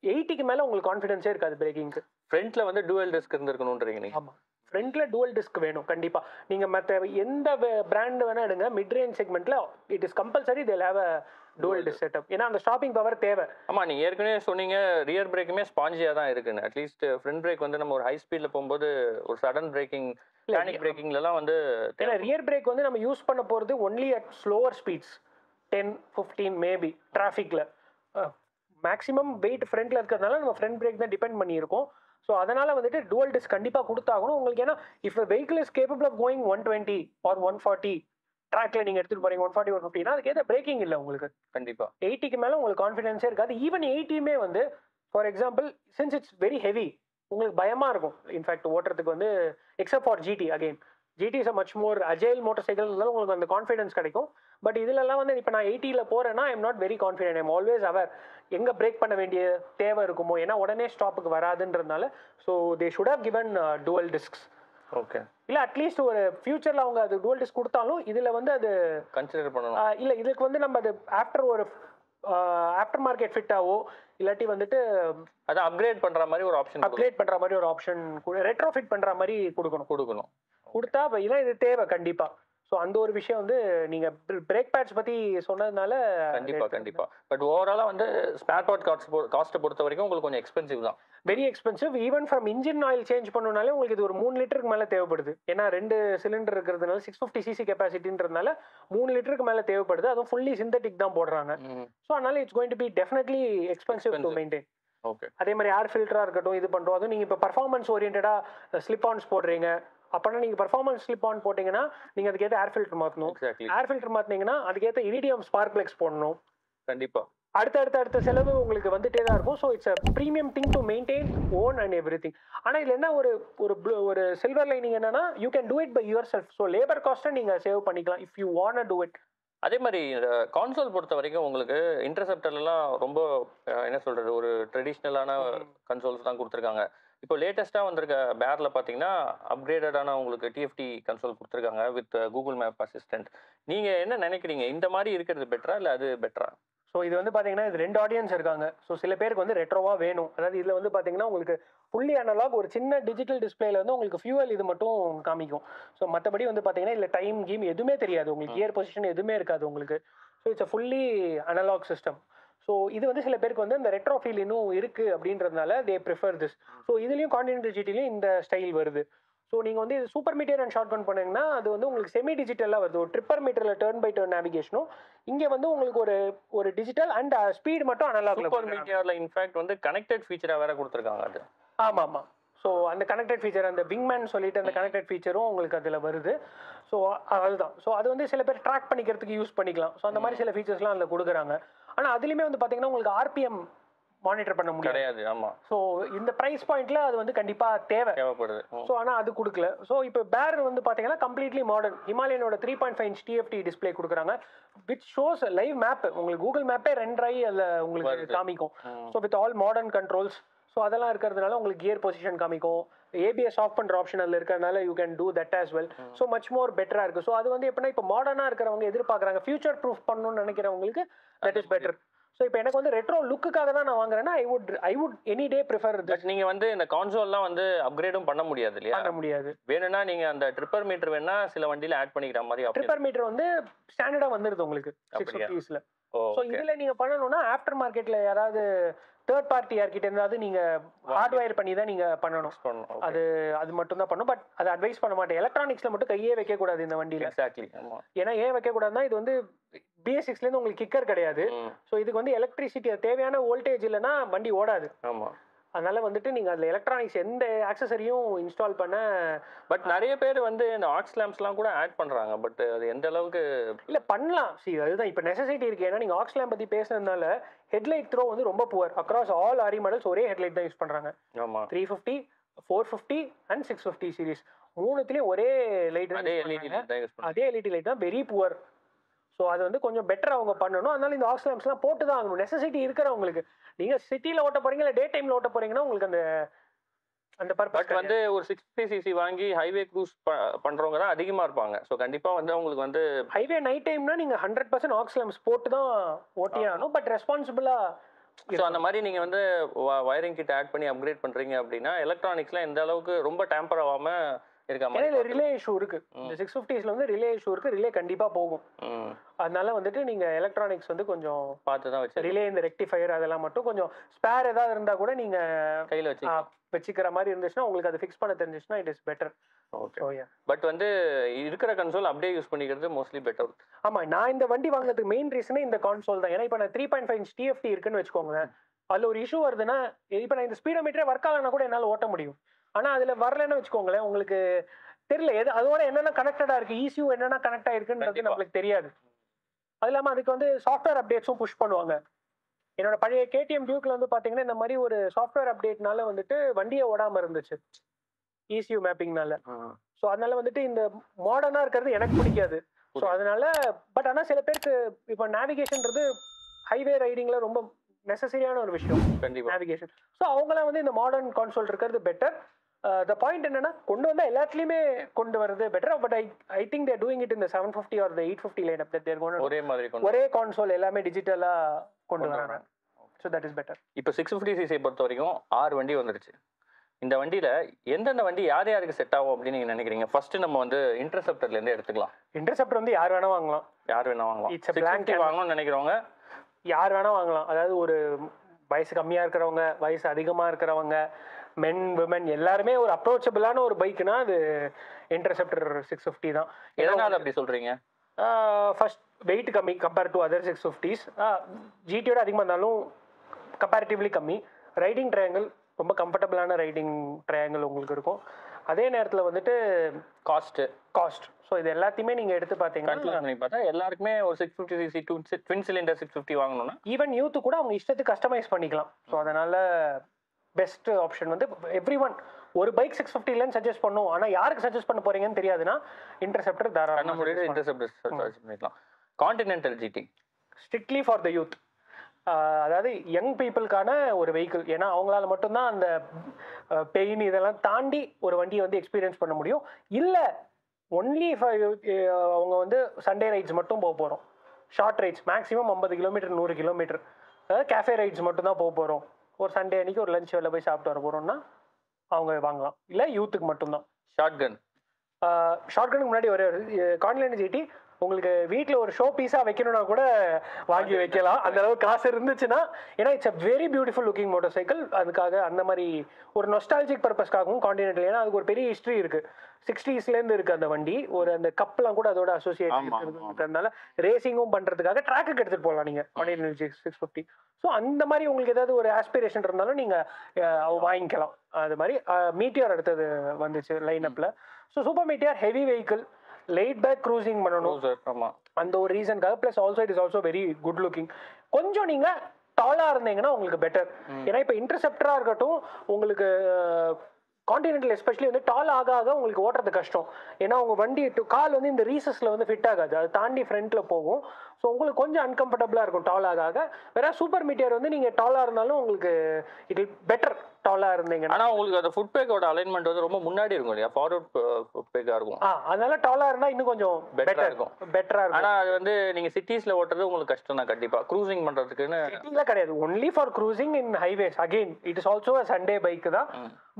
80க்கு மேலே உங்களுக்கு கான்ஃபிடன்ஸே இருக்காது பிரேக்கிங்க்கு. ஃப்ரண்ட்ல வந்து டுவல் டிஸ்க் இருந்திருக்கணும்ன்றீங்க நீங்கள்? ஆமாம், ஃப்ரண்ட்ல டுவல் டிஸ்க் வேணும் கண்டிப்பாக. நீங்கள் மற்ற எந்த பிராண்ட் வேணா எடுங்க, மிட் ரேஞ்ச் செக்மெண்ட்ல it is compulsory they'll have a dual disc setup. ஏன்னா அந்த ஸ்டாப்பிங் பவர் தேவை. ஆமாம், நீங்கள் ஏற்கனவே சொன்னீங்க ரியர் பிரேக்குமே ஸ்பாஞ்சியாக தான் இருக்குன்னு. அட்லீஸ்ட் ஃப்ரண்ட் பிரேக் வந்து நம்ம ஒரு ஹை ஸ்பீடில் போகும்போது ஒரு சடன் பிரேக்கிங் பேனிக் பிரேக்கிங்லலாம் வந்து ஏன்னா ரியர் பிரேக் வந்து நம்ம யூஸ் பண்ண போகிறது only at slower speeds 10-15 maybe டிராஃபிக்கில். மேக்ஸிமம் வெயிட் ஃப்ரண்ட்டில் இருக்கிறதுனால நம்ம ஃப்ரண்ட் பிரேக் தான் டிபெண்ட் பண்ணியிருக்கோம். ஸோ அதனால் வந்துட்டு டுவல் டிஸ்க் கண்டிப்பாக கொடுத்தாகணும் உங்களுக்கு. ஏன்னா if vehicle is capable of going 120 or 140 ட்ராக்ல நீங்கள் எடுத்துகிட்டு போகிறீங்க 140 150னா அதுக்கேற்ற பிரேக்கிங் இல்லை உங்களுக்கு. கண்டிப்பாக 80க்கு மேலே உங்களுக்கு கான்ஃபிடன்ஸே இருக்காது. ஈவன் 80யுமே வந்து for example since it's very heavy உங்களுக்கு பயமாக இருக்கும் இன்ஃபேக்ட் ஓட்டுறதுக்கு வந்து. Except for GT again GT is a much more agile motor சைக்கிள்னால உங்களுக்கு அந்த கான்ஃபிடன்ஸ் கிடைக்கும். பட் இதிலெல்லாம் வந்து இப்போ நான் 80ல் போகிறேன்னா I am not very confident. I'm always அவர் எங்கே பிரேக் பண்ண வேண்டிய தேவை இருக்குமோ, ஏன்னா உடனே ஸ்டாப்புக்கு வராதுன்றதுனால. So they should have given dual discs. Okay. இல்லை அட்லீஸ்ட் ஒரு ஃபியூச்சரில் அவங்க அது டுவல் டிஸ்க் கொடுத்தாலும் இதில் வந்து அது கன்சிடர் பண்ணணும். இல்லை இதுக்கு வந்து நம்ம அது ஆஃப்டர் மார்க்கெட் ஃபிட்டாவோ இல்லாட்டி வந்துட்டு அதை அப்கிரேட் பண்ணுற மாதிரி ஒரு ஆப்ஷன் ரெட்ரோ ஃபிட் பண்ணுற மாதிரி கொடுக்கணும். கொடுத்தா இதான் இது தேவை கண்டிப்பாக. ஸோ அந்த ஒரு விஷயம் வந்து நீங்கள் பிரேக் பேட்ஸ் பற்றி சொன்னதுனால கண்டிப்பாக. பட் ஓவராலாக வந்து ஸ்பேர் பார்ட் காஸ்ட்டை பொறுத்த வரைக்கும் உங்களுக்கு கொஞ்சம் எக்ஸ்பென்சிவ் தான். Very expensive. Even from engine oil change பண்ணனாலே உங்களுக்கு இது ஒரு 3 லிட்டருக்கு மேலே தேவைப்படுது. ஏன்னா 2 சிலிண்டர் இருக்கிறதுனால 650cc கெப்பாசிட்டின்றதுனால 3 லிட்டருக்கு மேலே தேவைப்படுது. அதுவும் ஃபுல்லி சிந்தட்டிக் தான் போடுறாங்க. ஸோ அதனால it's going to be definitely expensive to maintain. Okay. அதே மாதிரி ஏர் ஃபில்டராக இருக்கட்டும் இது பண்ணுறோம். அதுவும் நீங்கள் இப்போ பர்ஃபார்மன்ஸ் ஓரியன்டாக ஸ்லிப் ஆன்ஸ் போடுறீங்க அப்படின்னா நீங்கள் பர்ஃபார்மன்ஸ் ஸ்லிப் ஆன் போட்டிங்கன்னா நீங்கள் அதுக்கேற்ற ஏர் ஃபில்டர் மாற்றணும். ஏர் ஃபில்டர் மாற்றினீங்கன்னா அதுக்கேற்ற இரிடியம் ஸ்பார்க் பிளக்ஸ் போடணும். கண்டிப்பாக. அடுத்த செலவு உங்களுக்கு வந்துட்டே தான் இருக்கும். So it's a premium thing to maintain own and everything. ஆனால் இதில் என்ன ஒரு சில்வர் லைனிங் என்னன்னா, you can do it by yourself. So labour காஸ்ட்டை நீங்கள் சேவ் பண்ணிக்கலாம் if you want to do it. அதே மாதிரி கான்சோல் பொறுத்த வரைக்கும் உங்களுக்கு இன்டர்செப்டர்லாம் ரொம்ப என்ன சொல்றது, ஒரு ட்ரெடிஷ்னலான கன்சோல்ஸ் தான் கொடுத்துருக்காங்க. இப்போ லேட்டஸ்ட்டாக வந்திருக்க பேரில் பார்த்தீங்கன்னா அப்கிரேடடான உங்களுக்கு டிஎஃப்டி கன்சோல் கொடுத்துருக்காங்க வித் கூகுள் மேப் அசிஸ்டன்ட். நீங்கள் என்ன நினைக்கிறீங்க, இந்த மாதிரி இருக்கிறது பெட்டரா இல்லை அது பெட்டரா? ஸோ இது வந்து பார்த்தீங்கன்னா இது 2 ஆடியன்ஸ் இருக்காங்க. ஸோ சில பேருக்கு வந்து ரெட்ரோவாக வேணும். அதாவது இதில் வந்து பார்த்தீங்கன்னா உங்களுக்கு ஃபுல்லி அனலாக் ஒரு சின்ன டிஜிட்டல் டிஸ்பிளேல வந்து உங்களுக்கு ஃபியூவல் இது மட்டும் காமிக்கும். ஸோ மற்றபடி வந்து பார்த்தீங்கன்னா இல்லை டைம் கேம் எதுவுமே தெரியாது உங்களுக்கு, கியர் பொசிஷன் எதுவுமே இருக்காது உங்களுக்கு. So it's a fully analogue system. So இது வந்து சில பேருக்கு வந்து இந்த ரெட்ரோ ஃபீல் இன்னும் இருக்குது அப்படின்றதுனால தே ப்ரிஃபர் திஸ். ஸோ இதுலேயும் கான்டினென்டல் ஜிடிலையும் இந்த ஸ்டைல் வருது. ஸோ நீங்கள் வந்து இது Super Meteor and Shotgun பண்ணிங்கன்னா அது வந்து உங்களுக்கு செமி டிஜிட்டலாக வருது. ஒரு ட்ரிப்பர் மீட்டரில் டர்ன் பை டர்ன் நேவிகேஷனும் இங்கே வந்து உங்களுக்கு ஒரு டிஜிட்டல் அண்ட் ஸ்பீட் மட்டும் அனலாக். சூப்பர் மீட்டரில் இன்ஃபேக்ட் வந்து கனெக்டட் ஃபீச்சராக வேற கொடுத்துருக்காங்க அது. ஆமாம். ஸோ அந்த கனெக்டட் ஃபீச்சர், அந்த விங்மேன் சொல்லிட்டு அந்த கனெக்டட் ஃபீச்சரும் உங்களுக்கு அதில் வருது. ஸோ அதுதான். ஸோ அது வந்து சில பேர் ட்ராக் பண்ணிக்கிறதுக்கு யூஸ் பண்ணிக்கலாம். ஸோ அந்த மாதிரி சில ஃபீச்சர்ஸ்லாம் அதில் கொடுக்குறாங்க. ஆனால் அதுலேயுமே வந்து பார்த்தீங்கன்னா உங்களுக்கு ஆர்பிஎம் மானிட்டர் பண்ண முடியாது. ஆமா. ஸோ இந்த பிரைஸ் பாயிண்ட்ல அது வந்து கண்டிப்பா தேவைப்படுது. ஸோ ஆனால் அது கொடுக்கல. ஸோ இப்போ பேர் வந்து பார்த்தீங்கன்னா கம்ப்ளீட்லி மாடர்ன் ஹிமாலயனோட 3.5 இன்ச் டிஎஃப்டி டிஸ்பிளே கொடுக்குறாங்க. Which shows live map. உங்களுக்கு கூகுள் மேப்பே ரெண்டராகி அதில் உங்களுக்கு காமிக்கும். So with all modern controls. So அதெல்லாம் இருக்கிறதுனால உங்களுக்கு கியர் பொசிஷன் காமிக்கும். ஏபிஎஸ் ஆஃப் பண்ணுற ஆப்ஷன் அதில் இருக்கிறதுனால you can do that as well. So much more பெட்டராக இருக்குது. ஸோ அது வந்து எப்படின்னா இப்போ மாடர்னாக இருக்கிறவங்க எதிர்பார்க்குறாங்க, ஃபியூச்சர் ப்ரூஃப் பண்ணணும்னு நினைக்கிறவங்களுக்கு தட் இஸ் பெட்டர். ஸோ இப்போ எனக்கு வந்து ரெட்ரோ லுக்குக்காக தான் நான் வாங்குறேன்னா I would any day prefer. But நீங்கள் வந்து இந்த கான்சோல்லாம் வந்து அப்கிரேடும் பண்ண முடியாது இல்லையா? பண்ண முடியாது. வேணும்னா நீங்கள் அந்த ட்ரிப்பர் மீட்டர் வேணா சில வண்டியில் ஆட் பண்ணிக்கிற மாதிரி. ட்ரிப்பர் மீட்டர் வந்து ஸ்டாண்டர்டாக வந்துடுது உங்களுக்கு 650s. ஸோ இதில் நீங்கள் பண்ணணும்னா ஆஃப்டர் மார்க்கெட்டில் யாராவது தேர்ட் பார்ட்டி யார்கிட்ட இருந்தாவது நீங்கள் ஹார்ட்வேர் பண்ணி தான் நீங்கள் பண்ணணும். அது மட்டும் தான் பண்ணும். பட் அதை அட்வைஸ் பண்ண மாட்டேன். எலக்ட்ரானிக்ஸில் மட்டும் கையே வைக்கக்கூடாது இந்த வண்டியில். எக்ஸாக்ட்லி. ஏன்னா ஏன் வைக்கக்கூடாதுன்னா இது வந்து BS6லேருந்து உங்களுக்கு கிக்கர் கிடையாது. ஸோ இதுக்கு வந்து எலக்ட்ரிசிட்டி தேவையான வோல்டேஜ் இல்லைன்னா வண்டி ஓடாது. ஆமாம். அதனால வந்துட்டு நீங்கள் அதில் எலக்ட்ரானிக்ஸ் எந்த ஆக்சசரியும் இன்ஸ்டால் பண்ண. பட் நிறைய பேர் வந்து இந்த ஆக்ஸ் லேம்ப்ஸ்லாம் கூட ஆட் பண்ணுறாங்க. பட் அது எந்த அளவுக்கு இல்லை பண்ணலாம். அதுதான் இப்போ நெசசிட்டி இருக்குது. ஏன்னா நீங்கள் ஆக்ஸ் லேம்ப் பற்றி பேசுனதுனால ஹெட்லைட் த்ரோ வந்து ரொம்ப புவர். அக்ராஸ் ஆல் ஆரி மாடல்ஸ் ஒரே ஹெட்லைட் தான் யூஸ் பண்ணுறாங்க. ஆமாம். 350, 450 அண்ட் 650 சீரிஸ் மூணுத்துலேயும் ஒரே லைட் தான். அதே எல்இடி லைட் தான் வெரி புவர். ஸோ அது வந்து கொஞ்சம் பெட்டர் அவங்க பண்ணணும். அதனால இந்த ஆக்ஸ் லேம்ப்ஸ்லாம் போட்டு தான் ஆகணும். நெசசிட்டி இருக்கிறவங்களுக்கு. நீங்கள் சிட்டியில் ஓட்ட போகிறீங்க இல்லை டே டைமில் ஓட்ட போகிறீங்கன்னா உங்களுக்கு அந்த பர்பஸ் வந்து ஒரு 650cc வாங்கி ஹைவே க்ரூஸ் பண்ணுறவங்க தான் அதிகமாக இருப்பாங்க. ஸோ கண்டிப்பாக வந்து அவங்களுக்கு வந்து ஹைவே நைட் டைம்னா நீங்கள் 100% ஆக்ஸ் லேம்ப்ஸ் போட்டு தான் ஓட்டியே ஆகணும். பட் ரெஸ்பான்சிபிளாக. ஸோ அந்த மாதிரி நீங்கள் வந்து வயரிங் கிட்ட ஆட் பண்ணி அப்கிரேட் பண்ணுறீங்க அப்படின்னா எலக்ட்ரானிக்ஸ்லாம் எந்த அளவுக்கு ரொம்ப டேம்பர் ஆகாமல் இருக்காம. ஏன்னா ரிலே இஷ்யூ இருக்கு. இந்த 650ஸ்ல வந்து ரிலே இஷ்யூ இருக்கு. ரிலே கண்டிப்பா போகும். அதனால வந்துட்டு நீங்க எலக்ட்ரானிக்ஸ் வந்து கொஞ்சம் பார்த்து தான் வச்சு ரிலே இந்த ரெக்டிஃபயர் அதெல்லாம் மட்டும் கொஞ்சம் ஸ்பேர் ஏதாவது இருந்தா கூட நீங்க கையில் வச்சுக்கிற மாதிரி இருந்துச்சுன்னா உங்களுக்கு அதை ஃபிக்ஸ் பண்ண தெரிஞ்சிச்சுன்னா it is better. Okay. But வந்து இருக்கிற கன்சோல் அப்படியே யூஸ் பண்ணிக்கிறது மோஸ்ட்லி பெட்டர். ஆமா, நான் இந்த வண்டி வாங்குறதுக்கு மெயின் ரீசனே இந்த கான்சோல் தான். ஏன்னா இப்போ நான் 3.5 இன்ச் டிஎஃப்டி இருக்குன்னு வச்சுக்கோங்க. அதுல ஒரு இஷ்யூ வருதுன்னா இப்போ நான் இந்த ஸ்பீடோமீட்டரே ஒர்க் ஆகலைன்னா கூட என்னால் ஓட்ட முடியும். ஆனால் அதில் வரலன்னு வச்சுக்கோங்களேன், உங்களுக்கு தெரியல எது அதோட என்னென்ன கனெக்டடாக இருக்குது, ECU என்னென்ன கனெக்ட் ஆகிருக்குன்றது நம்மளுக்கு தெரியாது. அது இல்லாமல் அதுக்கு வந்து சாஃப்ட்வேர் அப்டேட்ஸும் புஷ் பண்ணுவாங்க. என்னோட பழைய KTM டியூக்கில் வந்து பார்த்தீங்கன்னா இந்த மாதிரி ஒரு சாஃப்ட்வேர் அப்டேட்னால வந்துட்டு வண்டியை ஓடாமல் இருந்துச்சு ECU மேப்பிங்னால. ஸோ அதனால வந்துட்டு இந்த மாடர்னாக இருக்கிறது எனக்கு பிடிக்காது. ஸோ அதனால பட் ஆனால் சில பேருக்கு இப்போ நேவிகேஷன்றது ஹைவே ரைடிங்கில் ரொம்ப நெசசரியான ஒரு விஷயம் நேவிகேஷன். ஸோ அவங்களாம் வந்து இந்த மாடர்ன் கான்சோல் இருக்கிறது பெட்டர். த பாயிண்ட் என்னன்னா கொண்டு வந்தால் எல்லாத்துலேயுமே கொண்டு வரது better. But I think they're doing it இந்த 750 ஆர் த 850 லைன் அப் தேர் கொண்டு ஒரே மாதிரி ஒரே கான்சோல் எல்லாமே டிஜிட்டலாக கொண்டு வராங்க. So that is better. இப்போ 650cc பொறுத்த வரைக்கும் 6 வண்டி வந்துருச்சு. இந்த வண்டியில் எந்தெந்த வண்டி யார் யாருக்கு செட் ஆகும் அப்படின்னு நீங்கள் நினைக்கிறீங்க? ஃபர்ஸ்ட் நம்ம வந்து இன்டர்செப்டர்லேருந்து எடுத்துக்கலாம். இன்டர்செப்டர் வந்து யார் வேணா வாங்கலாம். இட்ஸ் பிளாங்க் வாங்கணும்னு நினைக்கிறவங்க யார் வேணா வாங்கலாம். அதாவது ஒரு வயசு கம்மியாக இருக்கிறவங்க, வயசு அதிகமாக இருக்கிறவங்க, மென் விமன் எல்லாருமே ஒரு அப்ரோச்சபிளான ஒரு பைக்குனா அது இன்டர்செப்டர் 650 தான். எதனால் அப்படி சொல்கிறீங்க? ஃபர்ஸ்ட் வெயிட் கம்மி கம்பேர் டு அதர் 650s. GTயோட அதிகமாக இருந்தாலும் கம்பேரிட்டிவ்லி கம்மி. ரைடிங் ட்ரையாங்கிள் ரொம்ப கம்ஃபர்டபுளான ரைடிங் ட்ரையாங்கிள் உங்களுக்கு இருக்கும். அதே நேரத்தில் வந்துட்டு காஸ்ட் ஸோ இது எல்லாத்தையுமே நீங்கள் எடுத்து பார்த்தீங்கன்னா எல்லாருக்குமே ஒரு 650cc ட்வின் சிலிண்டர் 650 வாங்கணும்னா ஈவன் யூத்து கூட அவங்க இஷ்டத்துக்கு கஸ்டமைஸ் பண்ணிக்கலாம். ஸோ அதனால பெஸ்ட் ஆப்ஷன் வந்து எவ்ரி ஒன் ஒரு பைக் 650 சஜஸ்ட் பண்ணும். ஆனால் யாருக்கு சஜஸ்ட் பண்ண போறீங்கன்னு தெரியாதுன்னா இன்டர்செப்டர் தாராளமாக இன்டர்செப்டர் பண்ணிக்கலாம். Continental GT strictly for the youth, அதாவது யங் பீப்புளுக்கான ஒரு வெஹிக்கிள். ஏன்னா அவங்களால மட்டும்தான் அந்த பெயின் இதெல்லாம் தாண்டி ஒரு வண்டியை வந்து எக்ஸ்பீரியன்ஸ் பண்ண முடியும். இல்லை ஒன்லி அவங்க வந்து சண்டே ரைட்ஸ் மட்டும் போக போகிறோம், short rides maximum 50 kilometre 100 kilometre, அதாவது கேஃபே ரைட்ஸ் மட்டும் தான் போக போகிறோம், ஒரு சண்டே அன்னைக்கு ஒரு லஞ்ச் வெளில போய் சாப்பிட்டு வர போகிறோம்னா அவங்க வாங்கலாம். இல்லை யூத்துக்கு மட்டும்தான். ஷார்ட்கனுக்கு முன்னாடி ஒரு கான்டினென்டல் ஜிடி உங்களுக்கு வீட்டில் ஒரு ஷோ பீஸாக வைக்கணும்னா கூட வாங்கி வைக்கலாம், அந்த அளவுக்கு காசு இருந்துச்சுன்னா. ஏன்னா it's a very beautiful looking motor cycle. அதுக்காக அந்த மாதிரி ஒரு நொஸ்டாலஜிக் பர்பஸ்க்காகவும் கான்டினென்டல், ஏன்னா அதுக்கு ஒரு பெரிய ஹிஸ்ட்ரி இருக்குது. 60ஸ்லேருந்து இருக்குது அந்த வண்டி. ஒரு அந்த கப்லாம் கூட அதோட அசோசியேட் இருக்கிறதுனால ரேசிங்கும் பண்ணுறதுக்காக ட்ராக்குக்கு எடுத்துகிட்டு போகலாம் நீங்கள் கான்டினென்டல் 650. ஸோ அந்த மாதிரி உங்களுக்கு ஏதாவது ஒரு ஆஸ்பிரேஷன் இருந்தாலும் நீங்கள் வாங்கிக்கலாம். அது மாதிரி மீட்டியார் அடுத்தது வந்துச்சு லைனப்பில். So Super Meteor heavy vehicle, laid back cruising பண்ணணும் அந்த ஒரு ரீசனுக்காக. Plus also it is also very good looking. கொஞ்சம் நீங்கள் டாலாக இருந்தீங்கன்னா உங்களுக்கு பெட்டர். ஏன்னா இப்போ இன்டர்செப்டராக இருக்கட்டும், உங்களுக்கு கான்டினென்டல் எஸ்பெஷலி வந்து டால் ஆக ஆக உங்களுக்கு ஓட்டுறது கஷ்டம். ஏன்னா உங்கள் வண்டி கால் வந்து இந்த ரீசஸில் வந்து ஃபிட் ஆகாது, அதை தாண்டி ஃப்ரண்ட்டில் போகும். ஸோ உங்களுக்கு கொஞ்சம் அன்கம்ஃபர்டபுளாக இருக்கும் டால் ஆக ஆக. வேற சூப்பர் மீட்டியர் வந்து நீங்கள் டாலாக இருந்தாலும் உங்களுக்கு இட் இல் பெட்டர் டாலாக இருந்தீங்க. ஆனால் உங்களுக்கு அந்த ஃபுட் பேக்கோட அலைன்மெண்ட் வந்து ரொம்ப முன்னாடி இருக்கும் இல்லையா, ஃபார்வர்ட் ஃபுட் பேக்காக இருக்கும். அதனால டாலாக இருந்தால் இன்னும் கொஞ்சம் பெட்டராக இருக்கும். ஆனால் அது வந்து நீங்கள் சிட்டிஸில் ஓட்டுறது உங்களுக்கு கஷ்டம் தான் கண்டிப்பாக, க்ரூசிங் பண்ணுறதுக்குன்னு. சிட்டியில் கிடையாது, only for cruising in highways. Again it is also a Sunday bike தான்,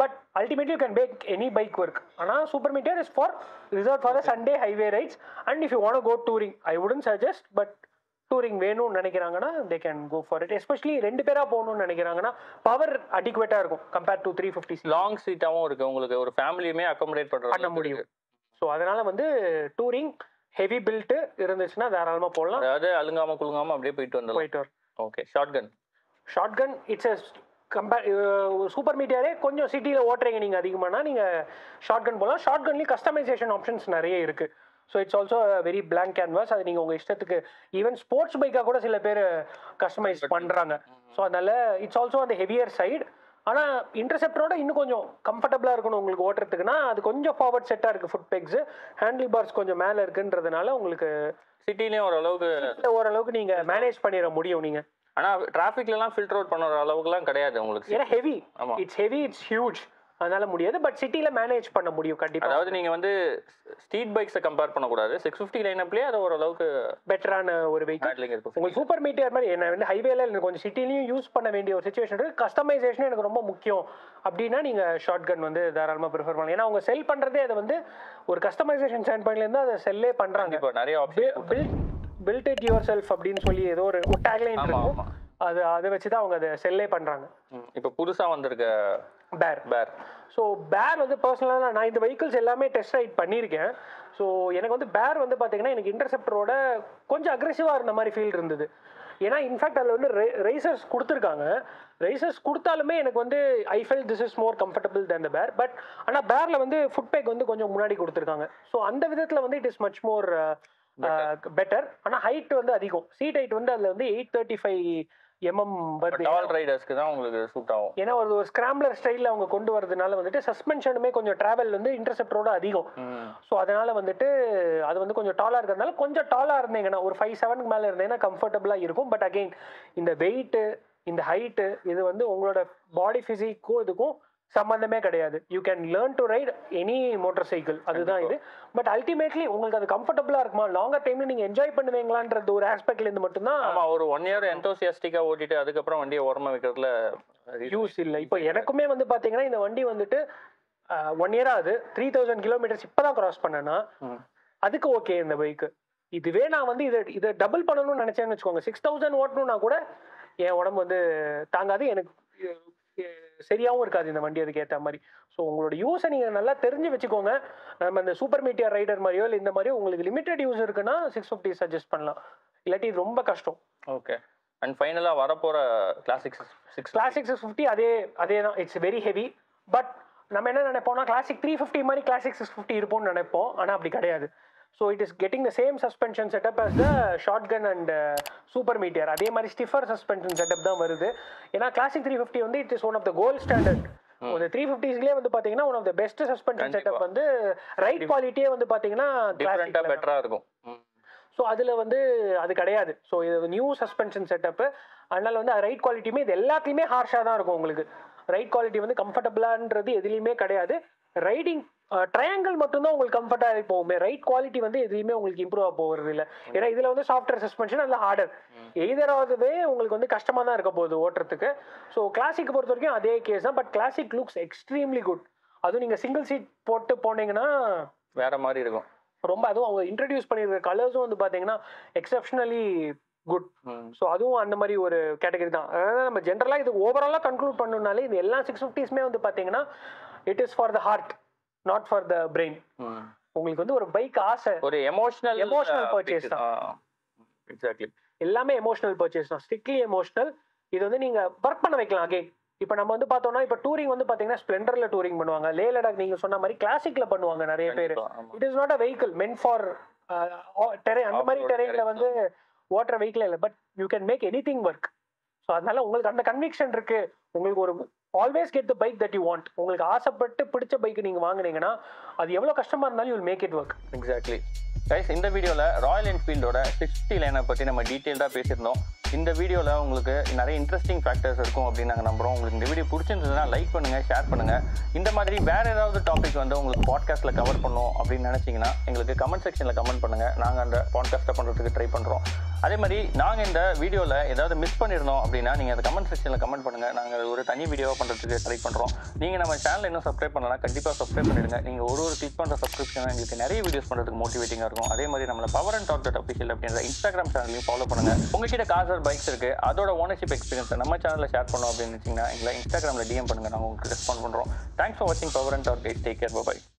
but ultimately you can make any bike work. ஆனால் Super Meteor is for reserve for a Sunday highway rides. And if you want go touring, I wouldn't suggest, but touring வேணும்னு நினைக்கிறாங்கன்னா they can go for it. Especially 2 பேரா போகணும்னு நினைக்கிறாங்கன்னா power அடிக்குவேட்டா இருக்கும் compared to 350. Long சீட்டாகவும் இருக்கு, உங்களுக்கு ஒரு ஃபேமிலியுமே accommodate பண்ண முடியும். ஸோ அதனால வந்து டூரிங் ஹெவி பில்ட் இருந்துச்சுன்னா தாராளமாக போடலாம். அதாவது அழுங்காம குழுங்காம அப்படியே போயிட்டு வரும். Okay. Shotgun it's super மீட்டியாரே கொஞ்சம் சிட்டியில் ஓட்டுறீங்க நீங்கள் அதிகமானா நீங்கள் ஷார்ட் கன் போகலாம். ஷார்ட் கன்லேயும் கஸ்டமைசேஷன் ஆப்ஷன்ஸ் நிறைய இருக்குது. So it's also very blank canvas. அது நீங்கள் உங்கள் இஷ்டத்துக்கு ஈவன் ஸ்போர்ட்ஸ் பைக்காக கூட சில பேர் கஸ்டமைஸ் பண்ணுறாங்க. ஸோ அதனால இட்ஸ் ஆல்சோ அந்த ஹெவியர் சைடு. ஆனால் இன்டர்செப்டரோட இன்னும் கொஞ்சம் கம்ஃபர்டபுளாக இருக்கணும் உங்களுக்கு ஓட்டுறதுக்குன்னா அது கொஞ்சம் ஃபார்வர்ட் செட்டாக இருக்குது. ஃபுட் பெக்ஸ் ஹேண்டில் பார்ஸ் கொஞ்சம் மேலே இருக்குன்றதுனால உங்களுக்கு சிட்டிலையும் ஓரளவுக்கு நீங்கள் மேனேஜ் பண்ணிட முடியும். நீங்கள் ஆனால் டிராஃபிக்லாம் ஃபில்டர் அவுட் பண்ணுற அளவுக்குலாம் கிடையாது உங்களுக்கு, ஏன்னா ஹெவி. இட்ஸ் ஹியூஜ், அதனால முடியாது. பட் சிட்டியில் மேனேஜ் பண்ண முடியும் கண்டிப்பாக. அதாவது நீங்கள் வந்து ஸ்ட்ரீட் பைக்ஸை கம்பேர் பண்ணக்கூடாது, 650 லைனப்லேயே அது ஓரளவுக்கு பெட்டரான ஒரு வெஹிக்கிள். உங்களுக்கு சூப்பர் மீட்டியர் மாதிரி என்ன வந்து ஹைவேல எனக்கு கொஞ்சம் சிட்டிலையும் யூஸ் பண்ண வேண்டிய ஒரு சுச்சுவேஷன் இருக்குது, கஸ்டமைசேஷன் எனக்கு ரொம்ப முக்கியம் அப்படின்னா நீங்கள் ஷார்ட் கன் வந்து தாராளமாக ப்ரிஃபர் பண்ணலாம். ஏன்னா அவங்க செல் பண்ணுறதே அதை வந்து ஒரு கஸ்டமைசேஷன் ஸ்டாண்ட் பாயிண்ட்லேருந்து அதை செல்லே பண்ணுறாங்க. இப்போ நிறைய பில்ட் இட் யுவர் செல்ஃப் அப்படின்னு சொல்லி ஏதோ ஒரு டேக்லைன் இருக்கும், அதை வச்சு தான் அவங்க அதை செல்லே பண்ணுறாங்க. இப்போ புதுசாக வந்திருக்க பேர். ஸோ பேர் வந்து பர்சனலாக நான் இந்த வெஹிக்கிள்ஸ் எல்லாமே டெஸ்ட் ரைட் பண்ணியிருக்கேன். ஸோ எனக்கு வந்து பேர் வந்து பார்த்தீங்கன்னா எனக்கு இன்டர்செப்டரோட கொஞ்சம் அக்ரெசிவாக இருந்த மாதிரி ஃபீல் இருந்தது. ஏன்னா இன்ஃபேக்ட் அதில் வந்து ரேசர்ஸ் கொடுத்துருக்காங்க. ரேசர்ஸ் கொடுத்தாலுமே எனக்கு வந்து I feel this is more comfortable than the Bear. But ஆனால் பேரில் வந்து ஃபுட் பேக் வந்து கொஞ்சம் முன்னாடி கொடுத்துருக்காங்க. ஸோ அந்த விதத்தில் வந்து it is much more better. ஆனால் ஹைட் வந்து அதிகம், சீட் ஹைட் வந்து அதில் வந்து 835 வருது. டால் ரைடர்ஸ்க்கு தான் உங்களுக்கு சூட் ஆகும். ஏன்னா ஒரு ஸ்கிராம்ப்ளர் ஸ்டைலில் அவங்க கொண்டு வரதுனால வந்துட்டு சஸ்பென்ஷனுமே கொஞ்சம் டிராவல் வந்து இன்டர்செப்டரோட அதிகம். ஸோ அதனால வந்துட்டு அது வந்து கொஞ்சம் டாலாக இருக்கிறதுனால கொஞ்சம் டாலாக இருந்தீங்கன்னா ஒரு 5'7" மேலே இருந்தீங்கன்னா கம்ஃபர்டபுளாக இருக்கும். பட் அகெயின் இந்த வெயிட்டு இந்த ஹைட்டு இது வந்து உங்களோட பாடி ஃபிசிக்கும் இதுக்கும் சம்பந்தமே கிடையாது. You can learn to right any motor cycle, அதுதான் இது. பட் அல்டிமேட்லி உங்களுக்கு அது கம்ஃபர்டபுளாக இருக்குமா, லாங்கர் டைம்ல நீங்கள் என்ஜாய் பண்ணுவீங்களான்றது ஒரு ஆஸ்பெக்ட்லேருந்து மட்டும்தான். ஆமாம், ஒரு 1 year என்தூசியாஸ்டிக்காக ஓட்டிட்டு அதுக்கப்புறம் வண்டியை ஓரமாக வைக்கிறதுல யூஸ் இல்லை. இப்போ எனக்குமே வந்து பார்த்தீங்கன்னா இந்த வண்டி வந்துட்டு 1 year ஆகுது, 3000 kilometers இப்போ தான் கிராஸ் பண்ணேன்னா அதுக்கு ஓகே இந்த பைக்கு. இதுவே நான் வந்து இதை டபுள் பண்ணணும்னு நினச்சேன்னு வச்சுக்கோங்க, 6000 ஓட்டணும்னா கூட என் உடம்பு வந்து தாங்காது, எனக்கு சரியாகவும் இருக்காது இந்த வண்டி அதுக்கு ஏற்ற மாதிரி. ஸோ உங்களோட யூஸை நீங்கள் நல்லா தெரிஞ்சு வச்சுக்கோங்க. நம்ம இந்த சூப்பர் மீட்டியர் ரைடர் மாதிரியோ இல்லை இந்த மாதிரியோ உங்களுக்கு லிமிட்டட் யூஸ் இருக்குன்னா 650 சஜஸ்ட் பண்ணலாம், இல்லாட்டி இது ரொம்ப கஷ்டம். ஓகே. அண்ட் ஃபைனலாக வரப்போகிற கிளாசிக் 650 அதே தான். இட்ஸ் வெரி ஹெவி, பட் நம்ம என்ன நினைப்போம்னா கிளாசிக் 350 மாதிரி கிளாசிக் 650 இருப்போம்னு நினைப்போம், ஆனால் அப்படி கிடையாது. So it is getting the same suspension setup as the Shotgun and Super Meteor. அதே மாதிரி ஸ்டிஃபர் சஸ்பென்ஷன் செட்டப் தான் வருது. ஏன்னா கிளாசிக் 350 வந்து it is one of the gold standard. ஒரு 350ஸ்லேயே வந்து பார்த்தீங்கன்னா one of the best suspension setup வந்து ரைட் குவாலிட்டியே வந்து பார்த்தீங்கன்னா டிஃபரெண்டாக பெட்டராக இருக்கும். ஸோ அதில் வந்து அது கிடையாது. ஸோ இது நியூ சஸ்பென்ஷன் செட்டப்பு, அதனால வந்து ரைட் குவாலிட்டியுமே இது எல்லாத்துலேயுமே ஹார்ஷாக தான் இருக்கும். உங்களுக்கு ரைட் குவாலிட்டி வந்து கம்ஃபர்டபுளான்றது எதுலேயுமே கிடையாது. ரைடிங் ட்ரையாங்கிள் மட்டும்தான் உங்களுக்கு கம்ஃபர்டாக போகுமே, ரைட் குவாலிட்டி வந்து எதுலையுமே உங்களுக்கு இம்ப்ரூவ் ஆக போகிறது இல்லை. ஏன்னா இதில் வந்து சாஃப்ட்வேர் சஸ்பென்ஷன் அதில் ஹார்டர், எய்தராகவே உங்களுக்கு வந்து கஷ்டமாக தான் இருக்க போகுது ஓட்டுறதுக்கு. ஸோ கிளாசிக் பொறுத்த வரைக்கும் அதே கேஸ் தான். But classic looks extremely good. அதுவும் நீங்கள் சிங்கிள் சீட் போட்டு போனீங்கன்னா வேற மாதிரி இருக்கும் ரொம்ப. அதுவும் அவங்க இன்ட்ரடியூஸ் பண்ணியிருக்க கலர்ஸும் வந்து பார்த்தீங்கன்னா எக்ஸப்ஷனலி குட். ஸோ அதுவும் அந்த மாதிரி ஒரு கேட்டகரி தான். அதாவது நம்ம ஜென்ரலாக இது ஓவராலாக கன்க்ளூட் பண்ணணும்னாலே இது எல்லா 650ஸ்மே வந்து பார்த்தீங்கன்னா it is for the heart, not for the brain. உங்களுக்கு வந்து ஒரு பைக் ஆசை, ஒரு எமோஷனல் பர்ச்சேஸ் தான். எக்ஸாக்ட்லி, எல்லாமே எமோஷனல் பர்ச்சேஸ் தான், ஸ்ட்ரிக்ட்லி எமோஷனல். இது வந்து நீங்க ஒர்க் பண்ண வைக்கலாம். அகைன் இப்போ நம்ம வந்து பார்த்தோம்னா இப்போ டூரிங் வந்து பார்த்தீங்கன்னா ஸ்ப்ளெண்டர்ல டூரிங் பண்ணுவாங்க, லே லடாக் நீங்க சொன்ன மாதிரி கிளாசிக்ல பண்ணுவாங்க நிறைய பேர். It is not a vehicle meant for terrain. அந்த மாதிரி டெரெயின்ல வந்து ஓட்டுற வெஹிக்கிள் இல்லை, but you can make anything work. So அதனால உங்களுக்கு அந்த கன்விக்ஷன் இருக்கு. உங்களுக்கு ஒரு always get the bike that you want. உங்களுக்கு ஆசைப்பட்டு பிடிச்ச பைக் நீங்க வாங்குனீங்கன்னா அது எவ்வளவு கஷ்டமா இருந்தாலும் you will make it work. Exactly guys, இந்த வீடியோவில் ராயல் என்ஃபீல்டோட 650 லைனை பற்றி நம்ம டீட்டெயில்டாக பேசியிருந்தோம். இந்த வீடியோவில் உங்களுக்கு நிறைய இன்ட்ரெஸ்டிங் ஃபேக்டர்ஸ் இருக்கும் அப்படின்னு நாங்கள் நம்புகிறோம். உங்களுக்கு இந்த வீடியோ பிடிச்சிருந்ததுன்னா லைக் பண்ணுங்கள், ஷேர் பண்ணுங்கள். இந்த மாதிரி வேறு ஏதாவது டாபிக் வந்து உங்களுக்கு பாட்காஸ்ட்டில் கவர் பண்ணணும் அப்படின்னு நினச்சிங்கன்னா எங்களுக்கு கமெண்ட் செக்ஷனில் கமெண்ட் பண்ணுங்கள். நாங்கள் அந்த பாட்காஸ்ட்டை பண்ணுறதுக்கு ட்ரை பண்ணுறோம். அதே மாதிரி நாங்கள் இந்த வீடியோவில் ஏதாவது மிஸ் பண்ணியிருந்தோம் அப்படின்னா நீங்கள் அந்த கமெண்ட் செக்ஷனில் கமெண்ட் பண்ணுங்கள். நாங்கள் ஒரு தனி வீடியோவாக பண்ணுறதுக்கு ட்ரை பண்ணுறோம். நீங்கள் நம்ம சேனல் இன்னும் சப்ஸ்கிரைப் பண்ணலாம், கண்டிப்பாக சப்ஸ்கிரைப் பண்ணிடுங்க. நீங்கள் ஒரு கிளிக் பண்ணுற சப்ஸ்கிரிப்ஷன் எங்களுக்கு நிறைய வீடியோஸ் பண்ணுறதுக்கு மோட்டிவேட்டிங்காக இருக்கும். அதே மாதிரி நம்மளை power&talk.official அப்படின்ற இன்ஸ்டாகிராம் சேனலையும் ஃபாலோ பண்ணுங்கள். உங்ககிட்ட கார் ஆர் பைக்ஸ் இருக்குது, அதோட ஓனர்ஷிப் எக்ஸ்பீரியன்ஸை நம்ம சேனலில் ஷேர் பண்ணோம் அப்படின்னு நினச்சிங்கன்னா எங்களை இன்ஸ்டாகிராமில் DM பண்ணுங்கள், நாங்கள் உங்களுக்கு ரெஸ்பாண்ட் பண்ணுறோம். தேங்க்ஸ் ஃபார் வாட்சிங் Power&Talk. Take care, by.